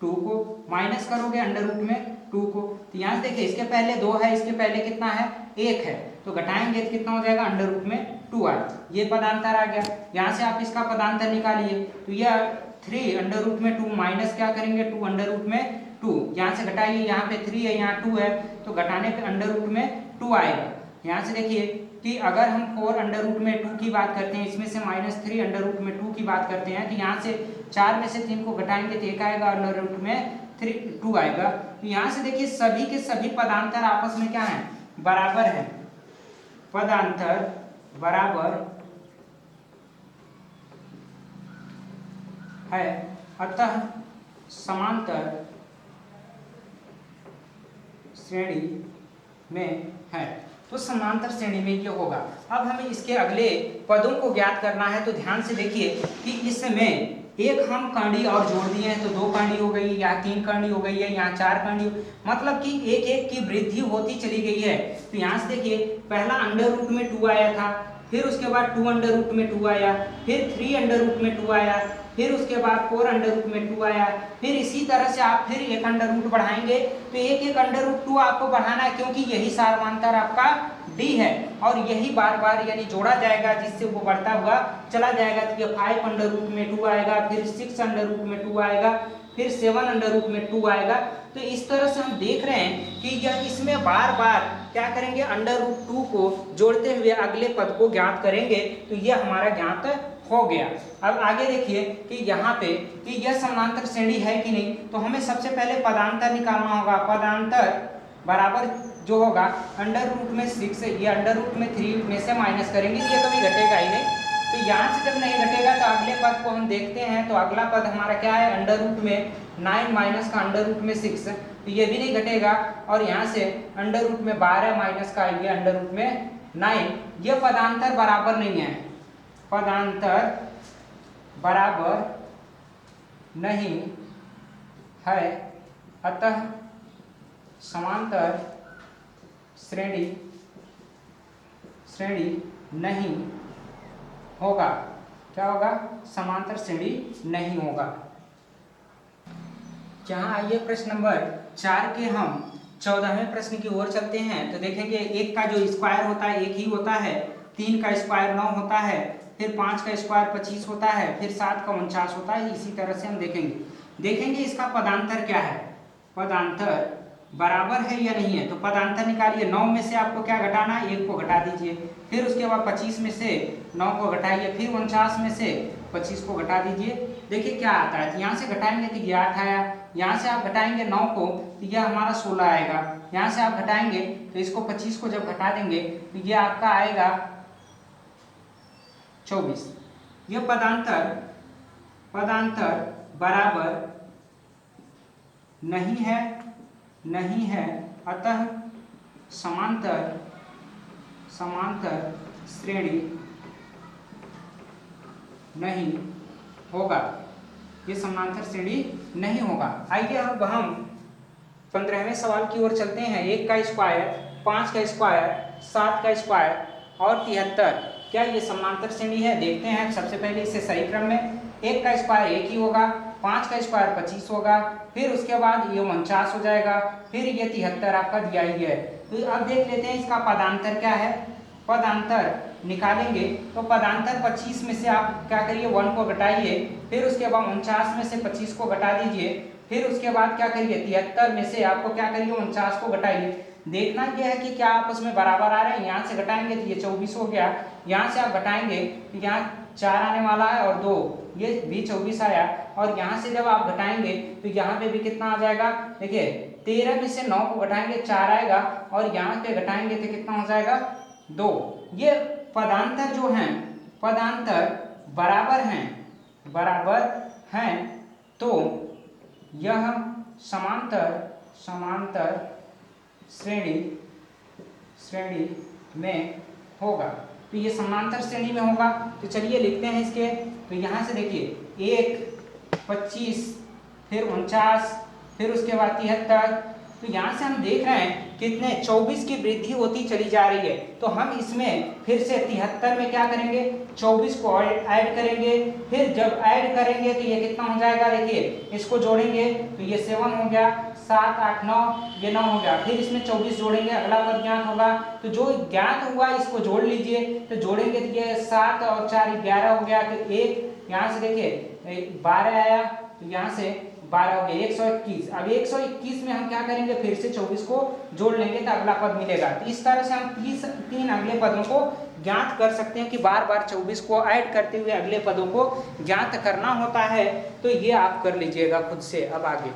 2 को माइनस करोगे अंडर रूट में 2 को। तो यहाँ से देखिए इसके पहले 2 है, इसके पहले कितना है 1 है, तो घटाएंगे तो कितना हो जाएगा अंडर रूट में 2 आया। ये पदांतर आ गया। यहाँ से आप इसका पदांतर निकालिए तो यह 3 अंडर रूट में 2 माइनस क्या करेंगे 2 अंडर रूट में 2, यहाँ से घटाइए, यहाँ पे 3 है, यहाँ 2 है, तो घटाने पे अंडर रूट में 2 आएगा। यहाँ से देखिए कि अगर हम 4 अंडर रूट में 2 की बात करते हैं, इसमें से -3 अंडर रूट में 2 की बात करते हैं, तो यहाँ से 4 में से 3 को घटाएंगे तो 1 आएगा, अंडर रूट में 2 आएगा। तो यहाँ से देखिए सभी के सभी पदांतर आपस में क्या है, बराबर है, पदांतर बराबर है, अतः समांतर श्रेणी में है। तो समांतर श्रेणी में ये होगा। अब हमें इसके अगले पदों को ज्ञात करना है, तो ध्यान से देखिए कि इसमें एक हम कांडी और जोड़ दिए हैं, तो 2 कांडी हो गई, या 3 कांडी हो गई है, यहाँ 4 कांडी, मतलब कि एक एक की वृद्धि होती चली गई है। तो यहाँ से देखिए पहला अंडर रूट में 2 आया था, फिर उसके बाद 2 अंडर रूट में 2 आया, फिर 3 अंडर रूट में 2 आया, फिर उसके बाद 4 अंडर रूट में 2 आया, फिर इसी तरह से आप फिर एक अंडर रूट बढ़ाएंगे, तो एक एक अंडर रूट 2 आपको बढ़ाना है, क्योंकि यही समांतर आपका डी है, और यही बार बार यानी जोड़ा जाएगा, जिससे वो बढ़ता हुआ चला जाएगा। तो ये 5 अंडर रूट में 2 आएगा, फिर 6 अंडर रूट में 2 आएगा, फिर 7 अंडर रूट में 2 आएगा। तो इस तरह से हम देख रहे हैं कि यह इसमें बार बार क्या करेंगे, अंडर रूट 2 को जोड़ते हुए अगले पद को ज्ञात करेंगे। तो यह हमारा ज्ञात हो गया। अब आगे देखिए कि यहाँ पे कि यह समांतर श्रेणी है कि नहीं, तो हमें सबसे पहले पदांतर निकालना होगा। पदांतर बराबर जो होगा अंडर रूट में 6, ये अंडर रूट में 3 में से माइनस करेंगे, ये कभी घटेगा ही नहीं। तो यहाँ से जब नहीं घटेगा तो अगले पद को हम देखते हैं। तो अगला पद हमारा क्या है, अंडर रूट में 9 माइनस का अंडर रूट में 6, तो ये भी नहीं घटेगा। और यहाँ से अंडर रूट में 12 माइनस का ये अंडर रूट में 9, ये पदांतर बराबर नहीं है, पदांतर बराबर नहीं है, अतः समांतर श्रेणी नहीं होगा। क्या होगा, समांतर श्रेणी नहीं होगा। यहाँ आइए प्रश्न नंबर 4 के हम 14वें प्रश्न की ओर चलते हैं। तो देखेंगे 1 का जो स्क्वायर होता है 1 ही होता है, 3 का स्क्वायर 9 होता है, फिर 5 का स्क्वायर 25 होता है, फिर 7 का 49 होता है। इसी तरह से हम देखेंगे इसका पदांतर क्या है, पदांतर बराबर है या नहीं है। तो पदांतर निकालिए, 9 में से आपको क्या घटाना है, 1 को घटा दीजिए, फिर उसके बाद 25 में से 9 को घटाइए, फिर 49 में से 25 को घटा दीजिए। देखिए क्या आता है, यहाँ से घटाएंगे तो ये 8 आया, यहाँ से आप घटाएंगे 9 को तो यह हमारा 16 आएगा, यहाँ से आप घटाएंगे तो इसको 25 को जब घटा देंगे तो ये आपका आएगा 24। यह पदांतर बराबर नहीं है, अतः समांतर श्रेणी नहीं होगा। ये समांतर श्रेणी नहीं होगा। आइए अब हम 15वें सवाल की ओर चलते हैं। 1 का स्क्वायर, 5 का स्क्वायर, 7 का स्क्वायर और 73, क्या ये समांतर श्रेणी है? देखते हैं। सबसे पहले इसे सही क्रम में, 1 का स्क्वायर 1 ही होगा, 5 का स्क्वायर 25 होगा, फिर उसके बाद ये 49 हो जाएगा, फिर ये 73 आपका दिया ही है। तो अब देख लेते हैं इसका पदांतर क्या है। पदांतर निकालेंगे तो पदांतर 25 में से आप क्या करिए 1 को घटाइए, फिर उसके बाद 49 में से 25 को घटा दीजिए, फिर उसके बाद क्या करिए 73 में से आपको क्या करिए 49 को घटाइए। देखना यह है कि क्या आपस में बराबर आ रहे हैं। यहाँ से घटाएंगे तो ये 24 हो गया, यहाँ से आप घटाएंगे तो यहाँ 4 आने वाला है और 2, ये भी 24 आया, और यहाँ से जब आप घटाएंगे तो यहाँ पे भी कितना आ जाएगा। देखिए 13 में से 9 को घटाएंगे 4 आएगा, और यहाँ पे घटाएंगे तो कितना हो जाएगा 2। ये पदांतर जो हैं, पदांतर बराबर हैं, तो यह समांतर श्रेणी में होगा। तो ये समांतर श्रेणी में होगा। तो चलिए लिखते हैं इसके। तो यहाँ से देखिए 1, 25, फिर 49, फिर उसके बाद 73। तो यहाँ से हम देख रहे हैं कितने 24 की वृद्धि होती चली जा रही है। तो हम इसमें फिर से 73 में क्या करेंगे 24 को ऐड करेंगे, फिर जब ऐड करेंगे तो ये कितना हो जाएगा। देखिए इसको जोड़ेंगे तो ये 7 हो गया, 7, 8, 9, ये 9 हो गया, फिर इसमें 24 जोड़ेंगे, अगला पद ज्ञात होगा। तो जो ज्ञात हुआ इसको जोड़ लीजिए। तो जोड़ेंगे तो ये 7 और 4 11 हो गया। तो 1 यहाँ से देखिए 12 आया, तो यहाँ से 12 हो गया 121। अब 121 में हम क्या करेंगे, फिर से 24 को जोड़ लेंगे तो अगला पद मिलेगा। तो इस तरह से हम 3 अगले पदों को ज्ञात कर सकते हैं कि बार बार 24 को ऐड करते हुए अगले पदों को ज्ञात करना होता है। तो ये आप कर लीजिएगा खुद से। अब आगे